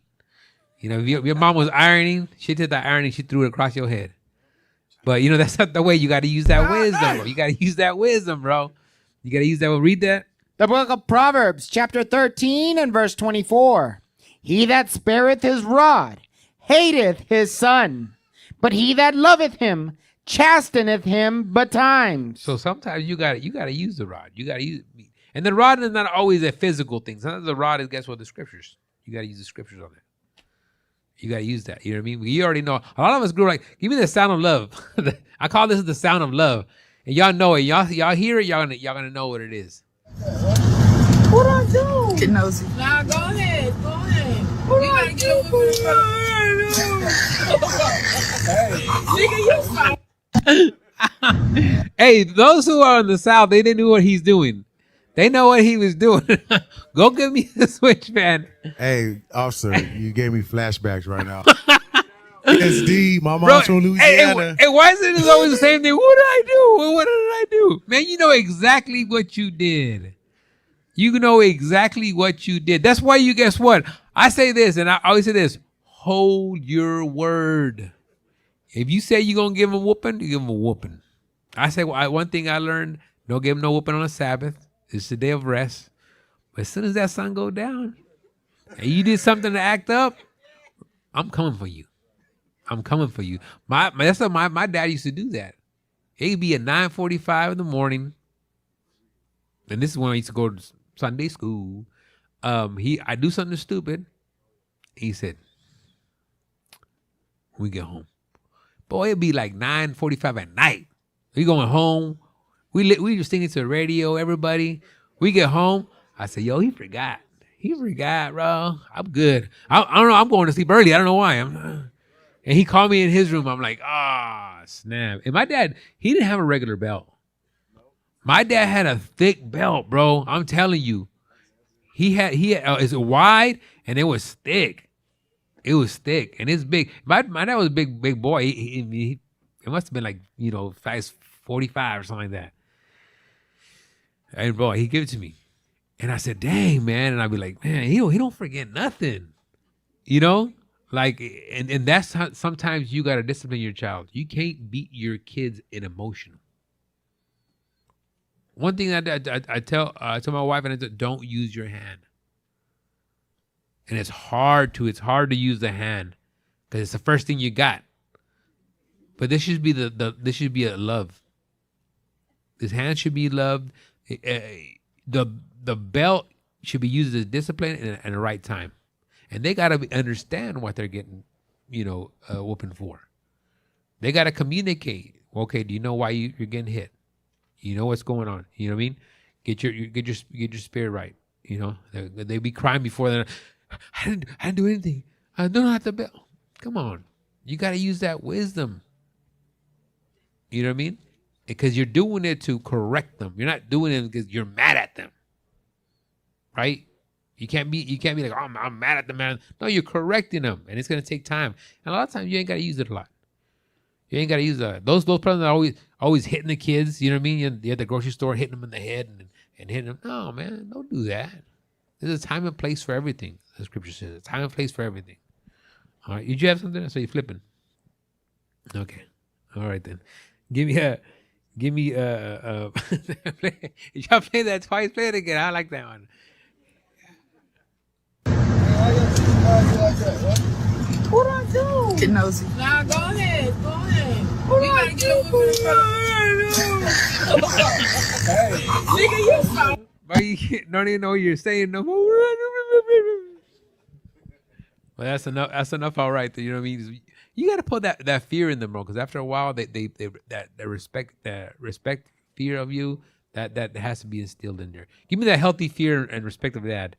You know, if your mom was ironing, she took that ironing, she threw it across your head. But you know, that's not the way. You got to use that wisdom, bro. You got to use that wisdom, bro. You got to use that. Read that. The book of Proverbs, chapter 13 and verse 24. He that spareth his rod hateth his son, but he that loveth him chasteneth him betimes. So sometimes you got to use the rod. You got to use, and the rod is not always a physical thing. Sometimes the rod is, guess what, the scriptures. You got to use the scriptures on it. You got to use that. You know what I mean? You already know. A lot of us grew like, give me the sound of love. I call this the sound of love. And y'all know it. Y'all hear it. Y'all gonna know what it is. What do I do? Get nosy. Nah, go ahead. Go ahead. What do I do? Nigga, you fine. Hey, those who are in the South, they didn't know what he's doing. They know what he was doing. Go give me the switch, man. Hey, officer, you gave me flashbacks right now. SD, my mom's from Louisiana. Hey, why is it always the same thing? What did I do? What did I do? Man, you know exactly what you did. You know exactly what you did. That's why you, guess what? I say this, and I always say this, hold your word. If you say you're going to give him a whooping, you give him a whooping. I say, one thing I learned, don't give him no whooping on a Sabbath. It's the day of rest. But as soon as that sun go down, and you did something to act up, I'm coming for you. I'm coming for you. That's what my dad used to do that. It'd be at 9:45 in the morning. And this is when I used to go to Sunday school. I do something stupid. He said, when we get home. Boy, it'd be like 9:45 at night. We going home. We just thinking to the radio, everybody. We get home. I said, yo, he forgot. He forgot, bro. I'm good. I don't know. I'm going to sleep early. I don't know why. And he called me in his room. I'm like, snap. And my dad, he didn't have a regular belt. My dad had a thick belt, bro. I'm telling you. He had it's wide and it was thick. It was thick and it's big. My dad was a big boy. It must have been like, size 45 or something like that. And boy, he gave it to me. And I said, dang, man. And I'd be like, man, he don't forget nothing. Like, and that's how sometimes you got to discipline your child. You can't beat your kids in emotion. One thing that I tell my wife, and I said, don't use your hand. And it's hard to use the hand because it's the first thing you got. But this should be this should be a love. This hand should be loved. The belt should be used as discipline and the right time. And they got to understand what they're getting, whooping for. They got to communicate. Okay, do you know why you're getting hit? You know what's going on. You know what I mean? Get your spirit right. They be crying before they're, I didn't do anything. I don't have the belt. Come on, you got to use that wisdom. You know what I mean? Because you're doing it to correct them. You're not doing it because you're mad at them. Right? You can't be like, oh, I'm mad at the man. No, you're correcting them, and it's gonna take time. And a lot of times you ain't gotta use it a lot. You ain't gotta use that. Those presidents are always hitting the kids. You know what I mean? You're at the grocery store hitting them in the head and hitting them. No, man, don't do that. There's a time and place for everything. The scripture says a time and place for everything. All right, did you have something? So you're flipping. Okay, all right then. Give me y'all play that twice. Play it again. I like that one. What do I do? Get nosy. Nah, go ahead. What do I do? Nigga, you stop. But you don't even know what you're saying no more. Well, that's enough. That's enough. All right. You know what I mean? You got to put that fear in them, bro. Because after a while, they respect fear of you. That has to be instilled in there. Give me that healthy fear and respect of Dad.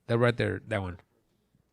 That right there. That one.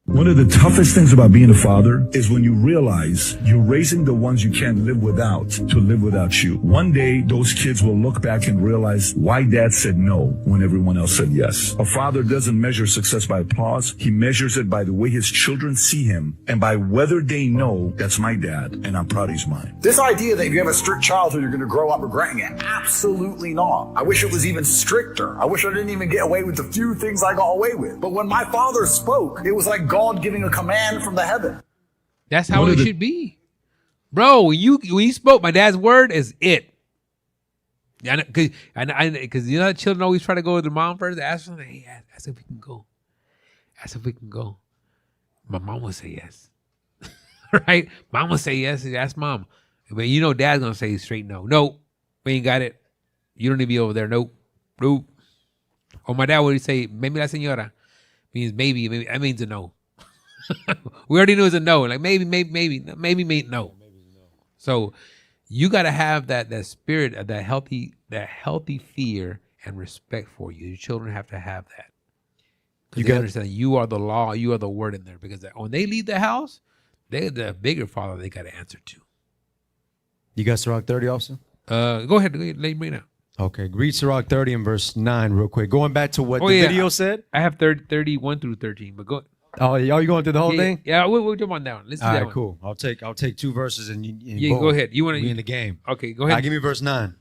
One of the toughest things about being a father is when you realize you're raising the ones you can't live without to live without you. One day, those kids will look back and realize why dad said no when everyone else said yes. A father doesn't measure success by applause. He measures it by the way his children see him and by whether they know that's my dad and I'm proud he's mine. This idea that if you have a strict childhood, you're going to grow up regretting it. Absolutely not. I wish it was even stricter. I wish I didn't even get away with the few things I got away with. But when my father spoke, it was like God giving a command from the heaven. That's how it should be, bro. When you spoke, my dad's word is it. Yeah, because children always try to go with their mom first. Ask them, hey, ask if we can go. Ask if we can go. My mom will say yes, right? Mom will say yes. Ask mom, but dad's gonna say straight no. Nope, we ain't got it. You don't need to be over there. Nope. Or my dad would say, maybe la señora means maybe. That means a no. We already knew it was a no. Like maybe no. So you got to have that spirit of that healthy fear and respect for you. Your children have to have that. Because they understand you are the law, you are the word in there. Because when they leave the house, they're the bigger father they got to answer to. You got Sirach 30, officer? Go ahead. Let me bring it up. Okay, read Sirach 30 and verse 9 real quick. Going back to what the video said. I have 31 through 13, but go. Oh, you going through the whole thing? Yeah, we'll jump on down. Let's do that one. Cool. I'll take 2 verses and go ahead. You want to be in the game. Okay, go ahead. Give me verse 9.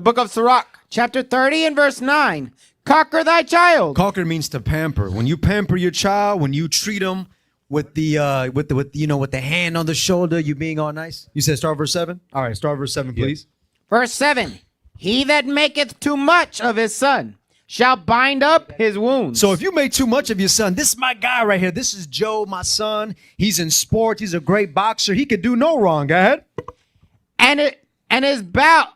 The book of Sirach, chapter 30 and verse 9. Conquer thy child. Conquer means to pamper. When you pamper your child, when you treat them with the hand on the shoulder, you being all nice. You said start verse 7? All right, start verse 7, please. Verse 7. He that maketh too much of his son shall bind up his wounds. So if you make too much of your son, this is my guy right here. This is Joe, my son. He's in sports. He's a great boxer. He could do no wrong. Go ahead. And his bow.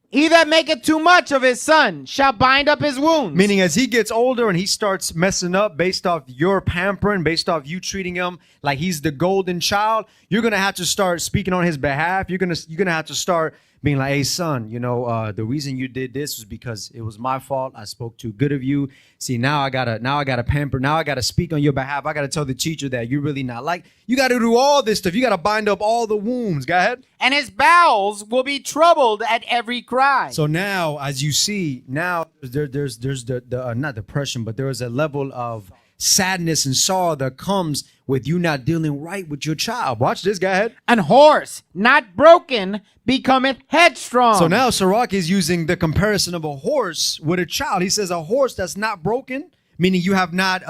He that maketh too much of his son shall bind up his wounds. Meaning as he gets older and he starts messing up based off your pampering, based off you treating him like he's the golden child, you're going to have to start speaking on his behalf. You're going to have to start being like, hey, son, the reason you did this was because it was my fault. I spoke too good of you. See, now I gotta pamper. Now I gotta speak on your behalf. I gotta tell the teacher that you're really not like. You gotta do all this stuff. You gotta bind up all the wounds. Go ahead. And his bowels will be troubled at every cry. So now, as you see, now there's the not depression, but there is a level of sadness and sorrow that comes with you not dealing right with your child. Watch this, go ahead. An horse not broken becometh headstrong. So now Sirach is using the comparison of a horse with a child. He says a horse that's not broken, meaning you have not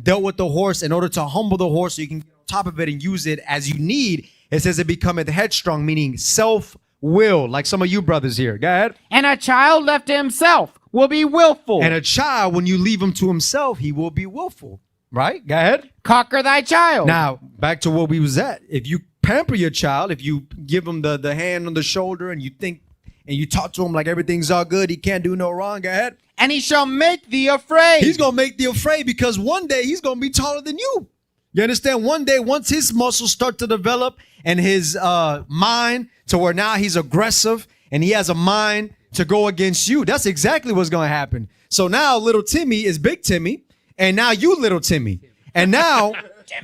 dealt with the horse in order to humble the horse so you can get on top of it and use it as you need. It says it becometh headstrong, meaning self-will, like some of you brothers here. Go ahead. And a child left to himself will be willful. And a child, when you leave him to himself, he will be willful. Right? Go ahead. Conquer thy child. Now, back to where we was at. If you pamper your child, if you give him the hand on the shoulder and you think and you talk to him like everything's all good, he can't do no wrong, go ahead. And he shall make thee afraid. He's going to make thee afraid because one day he's going to be taller than you. You understand? One day, once his muscles start to develop and his mind to where now he's aggressive and he has a mind to go against you, that's exactly what's going to happen. So now little Timmy is big Timmy. And now you little Timmy. And now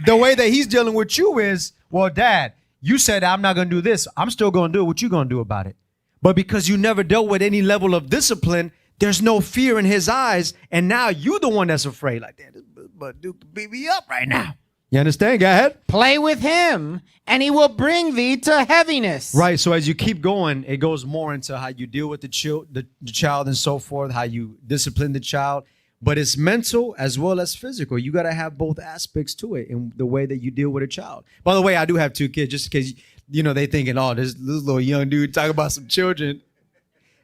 the way that he's dealing with you is, well, Dad, you said I'm not going to do this. I'm still going to do it. What you going to do about it? But because you never dealt with any level of discipline, there's no fear in his eyes. And now you the one that's afraid. Like, damn, this but Duke beat me up right now. You understand? Go ahead. Play with him, and he will bring thee to heaviness. Right. So as you keep going, it goes more into how you deal with the child and so forth, how you discipline the child. But it's mental as well as physical. You got to have both aspects to it in the way that you deal with a child. By the way, I do have 2 kids, just in case, they thinking, oh, this little young dude talking about some children.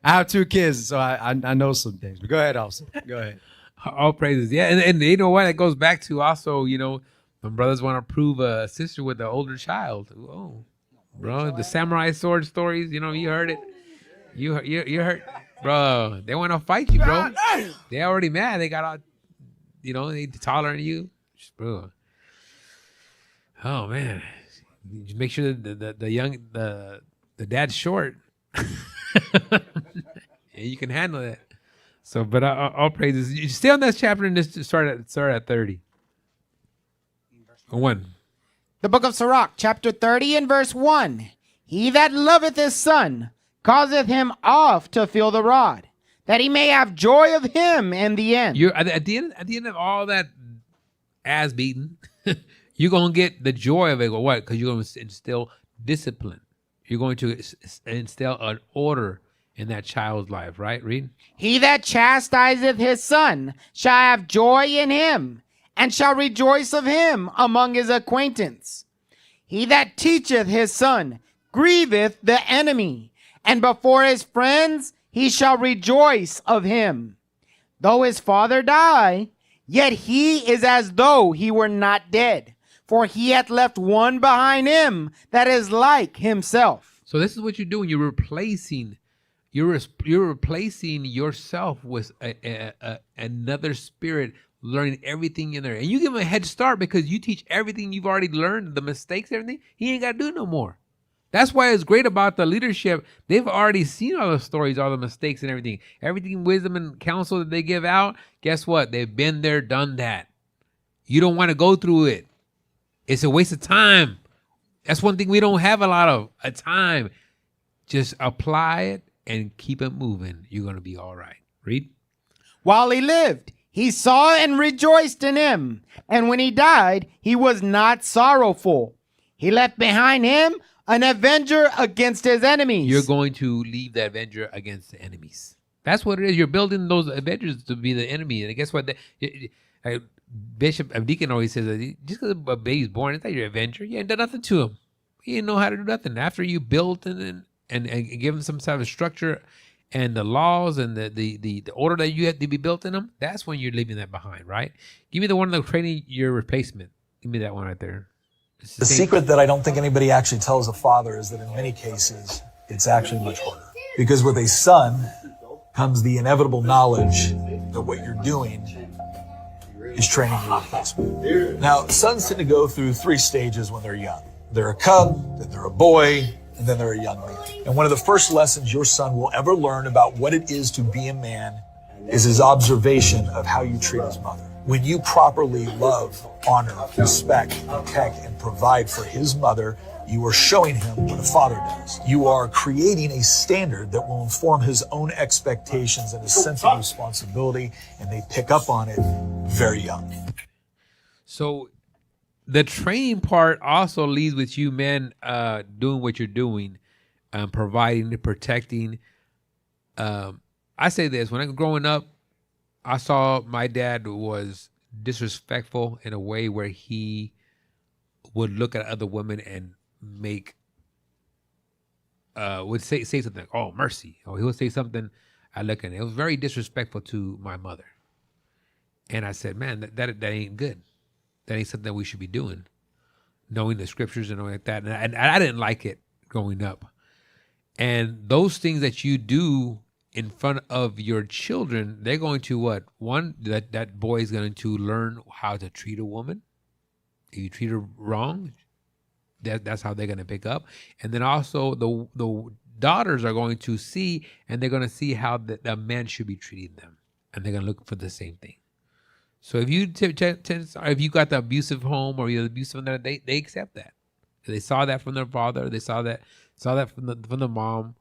I have 2 kids, so I know some things. But go ahead, also. Go ahead. All praises. Yeah, and you know what? It goes back to also, when brothers want to prove a sister with an older child. Oh, bro, the samurai sword stories, you heard it. You heard. Bro, they want to fight you, bro. They already mad. They got all, they taller than you, bro. Oh man, make sure that the dad's short, and you can handle it. So, but all praises. You stay on that chapter and just start at 30. 1. The book of Sirach, chapter 30 and verse 1. He that loveth his son causeth him oft to feel the rod, that he may have joy of him in the end. You're at the end of all that ass beating, you're gonna get the joy of it. What? Because you're going to instill discipline. You're going to instill an order in that child's life, right? Read. He that chastiseth his son shall have joy in him, and shall rejoice of him among his acquaintance. He that teacheth his son grieveth the enemy, and before his friends he shall rejoice of him. Though his father die, yet he is as though he were not dead, for he hath left one behind him that is like himself. So this is what you're doing. You're replacing yourself with another spirit, learning everything in there. And you give him a head start because you teach everything you've already learned, the mistakes, everything. He ain't got to do no more. That's why it's great about the leadership. They've already seen all the stories, all the mistakes and everything. Everything, wisdom and counsel that they give out, guess what? They've been there, done that. You don't want to go through it. It's a waste of time. That's one thing we don't have a lot of, a time. Just apply it and keep it moving. You're going to be all right. Read. While he lived, he saw and rejoiced in him. And when he died, he was not sorrowful. He left behind him an avenger against his enemies. You're going to leave the avenger against the enemies. That's what it is. You're building those avengers to be the enemy. And guess what? Bishop Deacon always says that just because a baby's born, it's not your avenger. You ain't done nothing to him. You didn't know how to do nothing. After you built and give him some type of structure and the laws and the order that you have to be built in them, that's when you're leaving that behind, right? Give me the one that's training your replacement. Give me that one right there. The secret that I don't think anybody actually tells a father is that in many cases, it's actually much harder. Because with a son comes the inevitable knowledge that what you're doing is training your replacement. Now, sons tend to go through 3 stages when they're young. They're a cub, then they're a boy, and then they're a young man. And one of the first lessons your son will ever learn about what it is to be a man is his observation of how you treat his mother. When you properly love, honor, respect, protect, and provide for his mother, you are showing him what a father does. You are creating a standard that will inform his own expectations and his sense of responsibility, and they pick up on it very young. So the training part also leads with you men doing what you're doing, providing, protecting. I say this, when I was growing up, I saw my dad was disrespectful in a way where he would look at other women and would say something like, oh, mercy. Or he would say something, I look at it. It was very disrespectful to my mother. And I said, man, that ain't good. That ain't something we should be doing. Knowing the scriptures and all like that. And I didn't like it growing up. And those things that you do in front of your children, they're going to what? One, that boy is going to learn how to treat a woman. If you treat her wrong, that's how they're going to pick up. And then also the daughters are going to see, and they're going to see how the man should be treating them. And they're going to look for the same thing. So if you if you got the abusive home or you're abusive, they accept that. They saw that from their father. They saw that from the mom.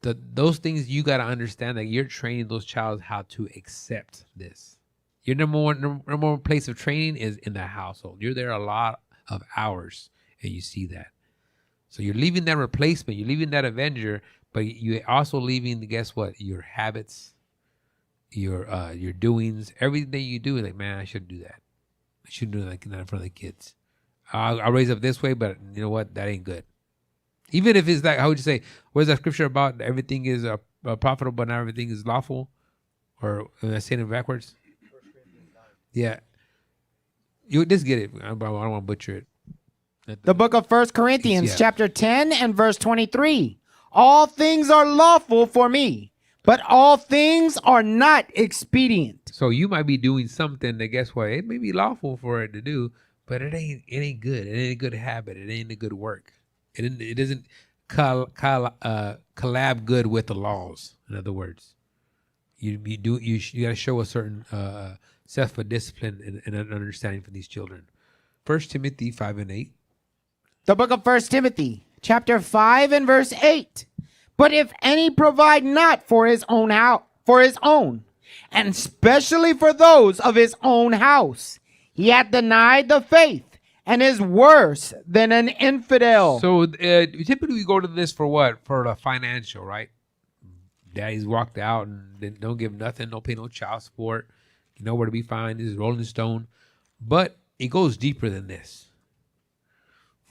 Those things you got to understand that you're training those child how to accept this. Your number one place of training is in the household. You're there a lot of hours, and you see that. So you're leaving that replacement. You're leaving that avenger, but you're also leaving, guess what? Your habits, your doings, everything you do. Like, man, I shouldn't do that. I shouldn't do that in front of the kids. I'll raise up this way, but you know what? That ain't good. Even if it's like, how would you say, where's that scripture about everything is profitable, but not everything is lawful? Or am I saying it backwards? Yeah. You just get it. I don't want to butcher it. The book of 1 Corinthians, chapter 10 and verse 23. All things are lawful for me, but all things are not expedient. So you might be doing something that, guess what? It may be lawful for it to do, but it ain't good. It ain't a good habit. It ain't a good work. It doesn't collab good with the laws. In other words, you got to show a certain self discipline and an understanding for these children. 1 Timothy 5 and 8. The book of 1 Timothy, chapter 5 and verse 8. But if any provide not for his own and especially for those of his own house, he hath denied the faith and is worse than an infidel. So typically we go to this for what? For the financial, right? Daddy's walked out and they don't give nothing, don't pay no child support. You know where to be found. This is Rolling Stone. But it goes deeper than this.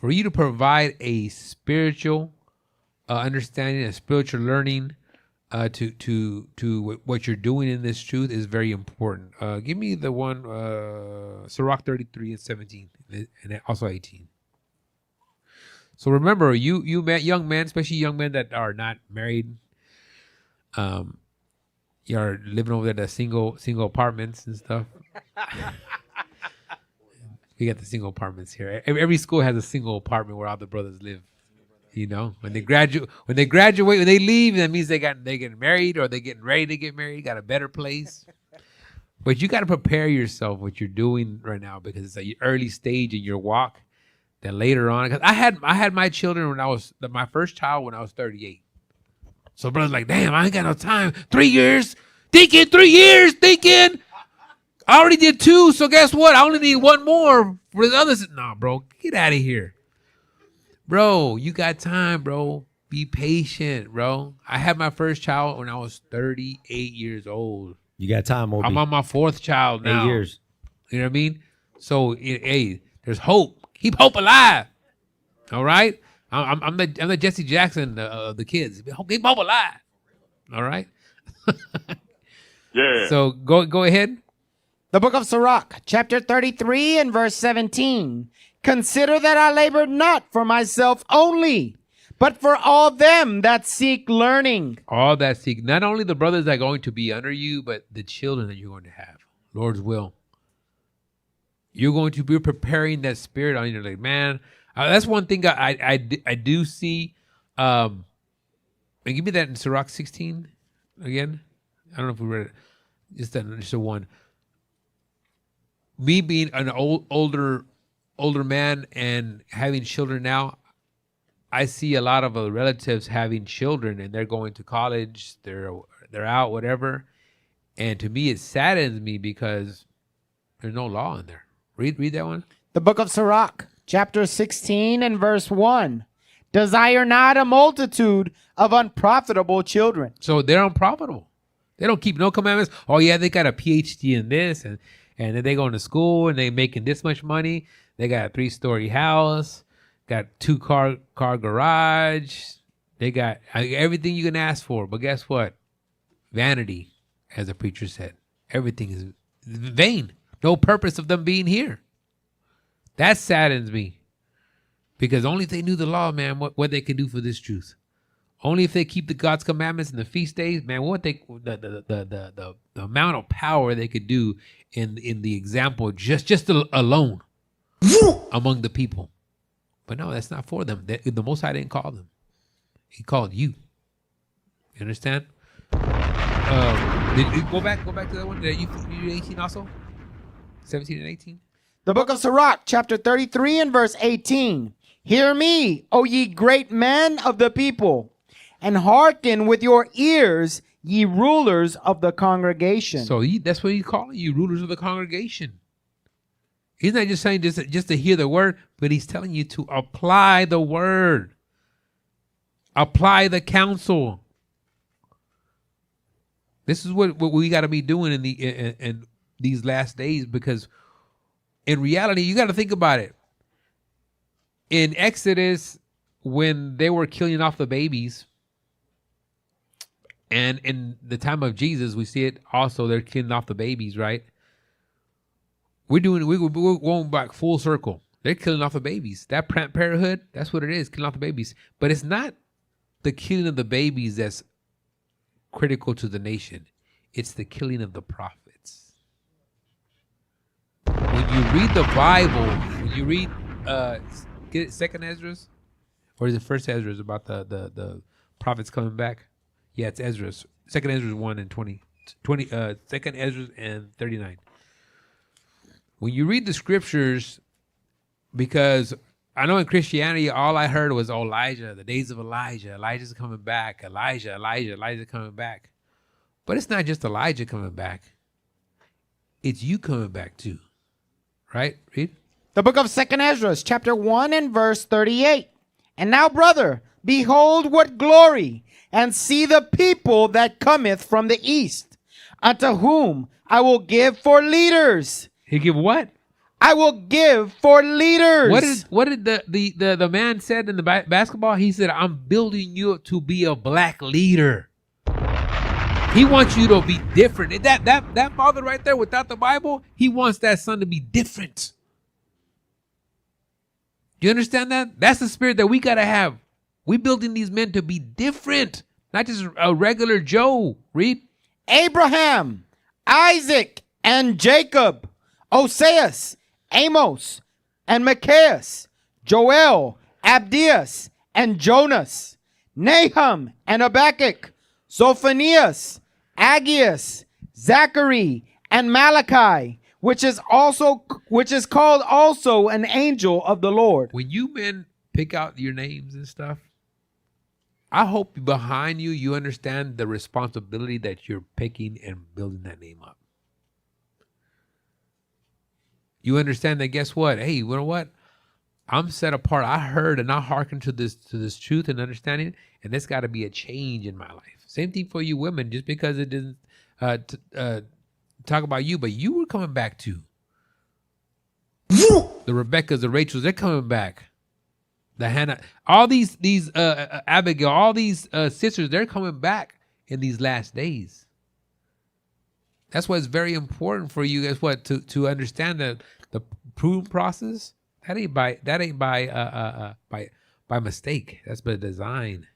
For you to provide a spiritual understanding, a spiritual learning to what you're doing in this truth is very important. Give me the one, Sirach 33 and 17, and also 18. So remember, you young men, especially young men that are not married, you're living over there, the single apartments and stuff. We got the single apartments here. Every school has a single apartment where all the brothers live. You know, when they graduate, when they leave, that means they getting married or they getting ready to get married, got a better place. But you got to prepare yourself what you're doing right now, because it's an early stage in your walk. That later on, because I had my children when I was my first child when I was 38. So brother's like, damn, I ain't got no time. 3 years, thinking 3 years, thinking. I already did 2, so guess what? I only need 1 more for the others. Nah, bro, get out of here. Bro, you got time, bro. Be patient, bro. I had my first child when I was 38 years old. You got time, Obi. I'm on my fourth child now. 8 years. You know what I mean? So, hey, there's hope. Keep hope alive. All right? I'm the Jesse Jackson of the kids. Keep hope alive. All right? Yeah. So, go ahead. The book of Sirach, chapter 33 and verse 17. Consider that I labored not for myself only, but for all them that seek learning. All that seek, not only the brothers that are going to be under you, but the children that you're going to have. Lord's will. You're going to be preparing that spirit on you. Like, man, that's one thing I do see. And give me that in Sirach 16 again. I don't know if we read it. Just a one. Me being an older man and having children now, I see a lot of relatives having children and they're going to college, they're out, whatever. And to me, it saddens me because there's no law in there. Read that one. The book of Sirach, chapter 16 and verse 1. Desire not a multitude of unprofitable children. So they're unprofitable. They don't keep no commandments. Oh yeah, they got a PhD in this and then they going to school and they making this much money. They got a 3-story house, got 2-car garage. They got everything you can ask for. But guess what? Vanity, as the preacher said. Everything is vain. No purpose of them being here. That saddens me. Because only if they knew the law, man, what they could do for this truth. Only if they keep the God's commandments and the feast days, man, the amount of power they could do in the example just alone among the people. But no, that's not for them. The Most High didn't call them. He called you. You understand? Did you go back to that one? Did you do 18 also? 17 and 18? The book of Sirach, chapter 33 and verse 18. Hear me, O ye great men of the people, and hearken with your ears, ye rulers of the congregation. So that's what he's calling you, rulers of the congregation. He's not just saying just to hear the word, but he's telling you to apply the word. Apply the counsel. This is what we got to be doing in these last days, because in reality, you got to think about it. In Exodus, when they were killing off the babies, and in the time of Jesus, we see it also, they're killing off the babies, right? We're going back full circle. They're killing off the babies. That parenthood, that's what it is, killing off the babies. But it's not the killing of the babies that's critical to the nation. It's the killing of the prophets. When you read the Bible, when you read Second Ezra's, or is it First Ezra's about the prophets coming back? Yeah, it's Ezra's. Second Ezra's 1 and 20. Second Ezra's and 39. When you read the scriptures, because I know in Christianity, all I heard was Elijah, the days of Elijah. Elijah's coming back. Elijah coming back. But it's not just Elijah coming back. It's you coming back too. Right? Read. The book of Second Ezra, chapter 1 and verse 38. And now, brother, behold what glory, and see the people that cometh from the east, unto whom I will give for leaders. He give what? I will give for leaders. What did the man said in the basketball? He said, I'm building you up to be a black leader. He wants you to be different. That father right there without the Bible, he wants that son to be different. Do you understand that? That's the spirit that we got to have. We building these men to be different, not just a regular Joe. Read. Abraham, Isaac, and Jacob, Oseas, Amos, and Micaias, Joel, Abdias, and Jonas, Nahum, and Habakkuk, Sophonias, Aggeus, Zachary, and Malachi, which is called also an angel of the Lord. When you men pick out your names and stuff, I hope behind you understand the responsibility that you're picking and building that name up. You understand that, guess what? Hey, you know what? I'm set apart. I heard and I hearken to this truth and understanding, and there's got to be a change in my life. Same thing for you women. Just because it didn't talk about you, but you were coming back too. The Rebeccas, the Rachels, they're coming back. The Hannah, all these Abigail, all these sisters, they're coming back in these last days. That's why it's very important for you guys to understand that the pruning process. That ain't by mistake. That's by design.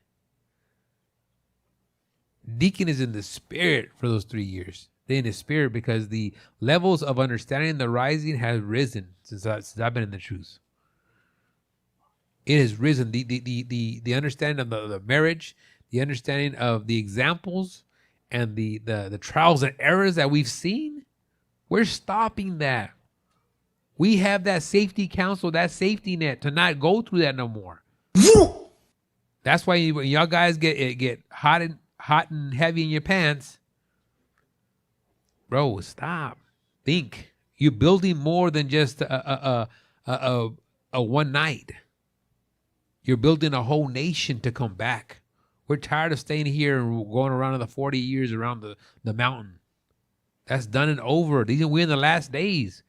Deacon is in the spirit for those 3 years. They're in the spirit because the levels of understanding the rising has risen since I've been in the truth. It has risen. The understanding of the marriage, the understanding of the examples, and the trials and errors that we've seen. We're stopping that. We have that safety counsel, that safety net to not go through that no more. That's why when y'all guys get hot and heavy in your pants, bro, stop. Think. You're building more than just a one night. You're building a whole nation to come back. We're tired of staying here and going around another 40 years around the mountain. That's done and over. We're in the last days.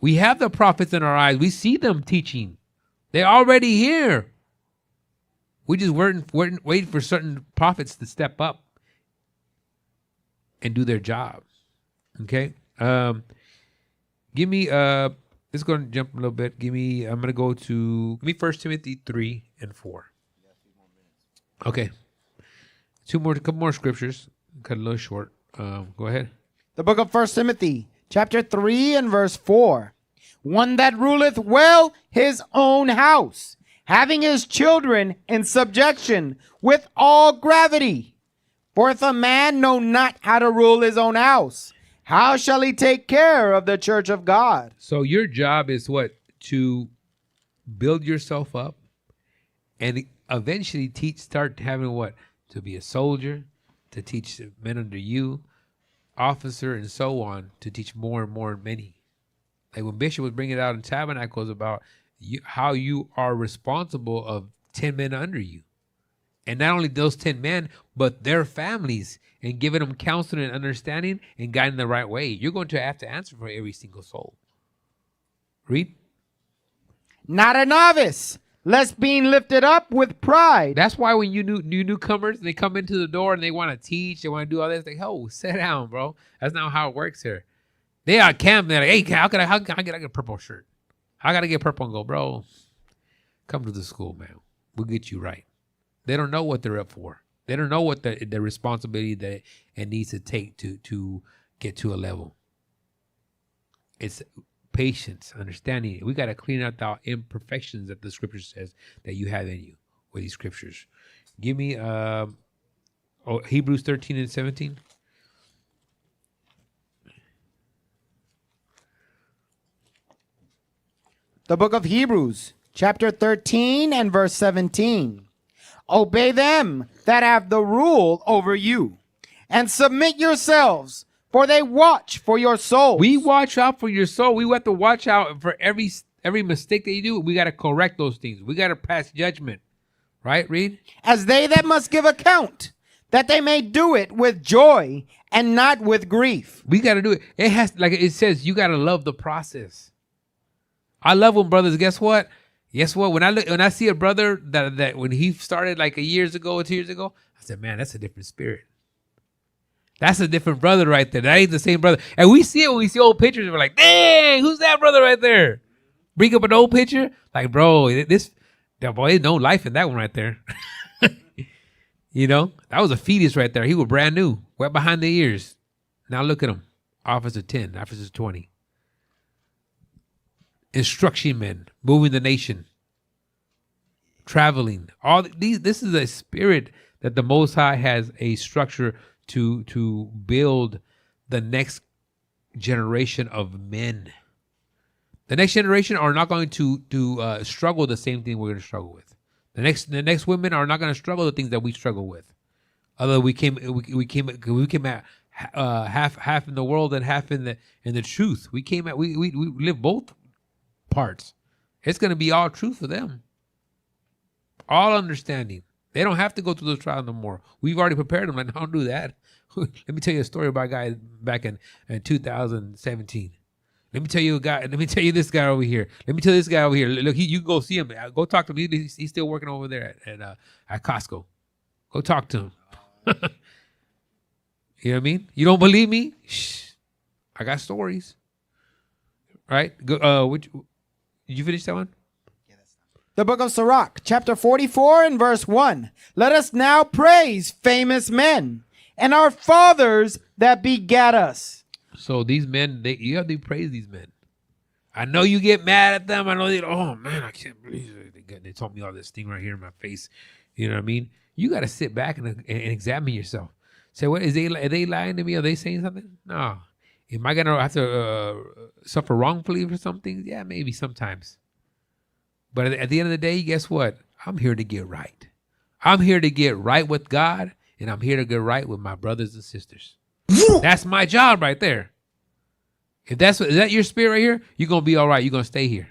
We have the prophets in our eyes. We see them teaching. They're already here. We just waiting for certain prophets to step up and do their job. Okay? Give me, let's go and jump a little bit. I'm going to go to, give me 1 Timothy 3 and 4. Okay. Couple more scriptures. Cut a little short. Go ahead. The book of 1 Timothy, chapter 3 and verse 4. One that ruleth well his own house, having his children in subjection with all gravity. For if a man know not how to rule his own house, how shall he take care of the church of God? So your job is what? To build yourself up and eventually start having what? To be a soldier, to teach men under you, officer, and so on, to teach more and more many. Like when Bishop was bringing it out in Tabernacles about how you are responsible of 10 men under you. And not only those 10 men, but their families, and giving them counsel and understanding and guiding the right way. You're going to have to answer for every single soul. Read. Not a novice, lest being lifted up with pride. That's why when you newcomers, they come into the door and they want to teach, they want to do all this, like, oh, sit down, bro. That's not how it works here. They are camping. They're like, hey, how can I get a purple shirt? I got to get purple and go, bro, come to the school, man. We'll get you right. They don't know what they're up for. They don't know what the responsibility that it needs to take to get to a level. It's patience, understanding. We got to clean out the imperfections that the scripture says that you have in you with these scriptures. Give me Hebrews 13 and 17. The book of Hebrews, chapter 13 and verse 17. Obey them that have the rule over you, and submit yourselves, for they watch for your soul. We watch out for your soul. We have to watch out for every mistake that you do. We got to correct those things. We got to pass judgment. Right, Reed? As they that must give account, that they may do it with joy and not with grief. We got to do it. It has, like it says, you got to love the process. I love when brothers, guess what? When I see a brother that when he started like 2 years ago, I said, man, that's a different spirit. That's a different brother right there. That ain't the same brother. And we see it when we see old pictures. And we're like, dang, who's that brother right there? Bring up an old picture. Like, bro, there's no life in that one right there. You know, that was a fetus right there. He was brand new, wet behind the ears. Now look at him. Officer 10, Officer 20. Instruction men, moving the nation, traveling. All these. This is a spirit that the Most High has a structure to build the next generation of men. The next generation are not going to struggle the same thing we're going to struggle with. The next women are not going to struggle the things that we struggle with. Although we came at half in the world and half in the truth. We live both parts. It's going to be all truth for them. All understanding. They don't have to go through those trials no more. We've already prepared them. Like, don't do that. Let me tell you a story about a guy back in 2017. Let me tell you this guy over here. Let me tell you this guy over here. Look, you go see him. Go talk to him. He's still working over there at Costco. Go talk to him. You know what I mean? You don't believe me? Shh. I got stories. Right? Go. Did you finish that one? The book of Sirach, chapter 44 and verse 1. Let us now praise famous men and our fathers that begat us. So these men, you have to praise these men. I know you get mad at them. I know oh man, I can't believe they told me all this thing right here in my face. You know what I mean? You got to sit back and examine yourself. Say, what are they lying to me? Are they saying something? No. Am I gonna have to suffer wrongfully for something? Yeah, maybe sometimes. But at the end of the day, guess what? I'm here to get right. I'm here to get right with God, and I'm here to get right with my brothers and sisters. That's my job right there. Is that your spirit right here? You're gonna be all right. You're gonna stay here.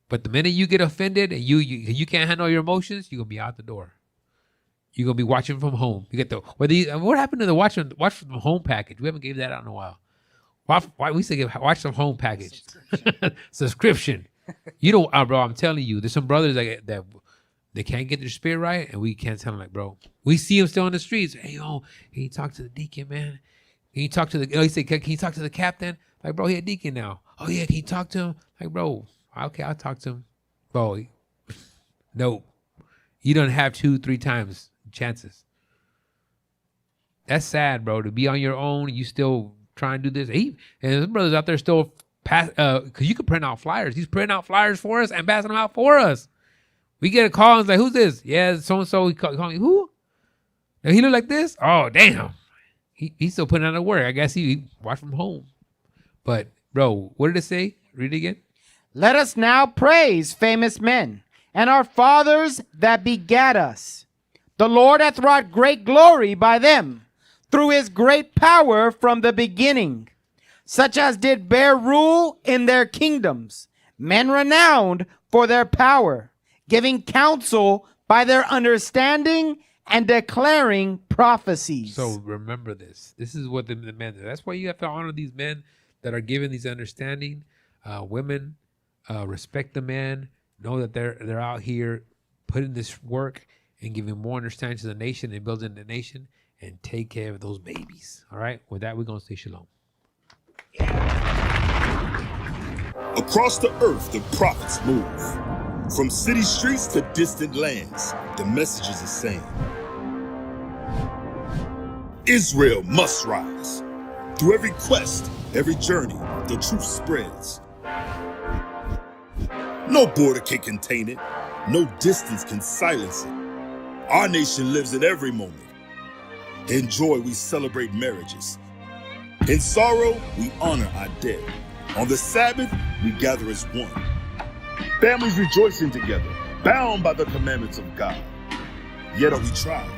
But the minute you get offended and you can't handle your emotions, you're gonna be out the door. You're gonna be watching from home. You get what happened to the watch from home package? We haven't gave that out in a while. Why we say watch from home package subscription. You don't, bro. I'm telling you, there's some brothers that they can't get their spirit right, and we can't tell them, like, bro. We see them still on the streets. Hey, can you talk to the deacon, man? Can you talk to the? He said, can you talk to the captain? Like, bro, he a deacon now. Oh yeah, can you talk to him? Like, bro, okay, I'll talk to him. Bro, no, you don't have 2-3 times chances. That's sad, bro. To be on your own, you still trying to do this. And there's brothers out there still. Because you can print out flyers. He's printing out flyers for us and passing them out for us. We get a call and it's like, who's this? Yeah, so-and-so. He call me, who? And he look like this? Oh, damn. He's still putting out the work. I guess he watched from home. But, bro, what did it say? Read it again. Let us now praise famous men and our fathers that begat us. The Lord hath wrought great glory by them through his great power from the beginning. Such as did bear rule in their kingdoms, men renowned for their power, giving counsel by their understanding and declaring prophecies. So remember this. This is what the men do. That's why you have to honor these men that are given these understanding. Women, respect the men. Know that they're out here putting this work and giving more understanding to the nation and building the nation, and take care of those babies. All right? With that, we're going to say shalom. Across the earth, the prophets move. From city streets to distant lands, the message is the same. Israel must rise. Through every quest, every journey, the truth spreads. No border can contain it. No distance can silence it. Our nation lives in every moment. In joy, we celebrate marriages. In sorrow, we honor our dead. On the Sabbath, we gather as one. Families rejoicing together, bound by the commandments of God. Yet are we tried.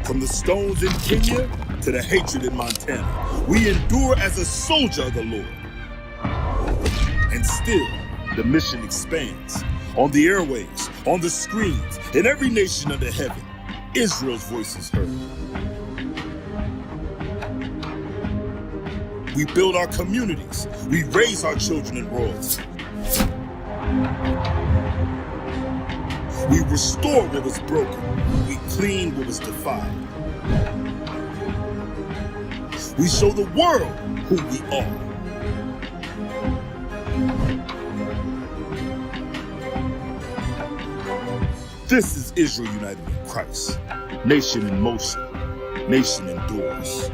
From the stones in Kenya to the hatred in Montana, we endure as a soldier of the Lord. And still, the mission expands. On the airwaves, on the screens, in every nation under heaven, Israel's voice is heard. We build our communities. We raise our children in royalty. We restore what was broken. We clean what was defiled. We show the world who we are. This is Israel united in Christ. Nation in motion. Nation endures.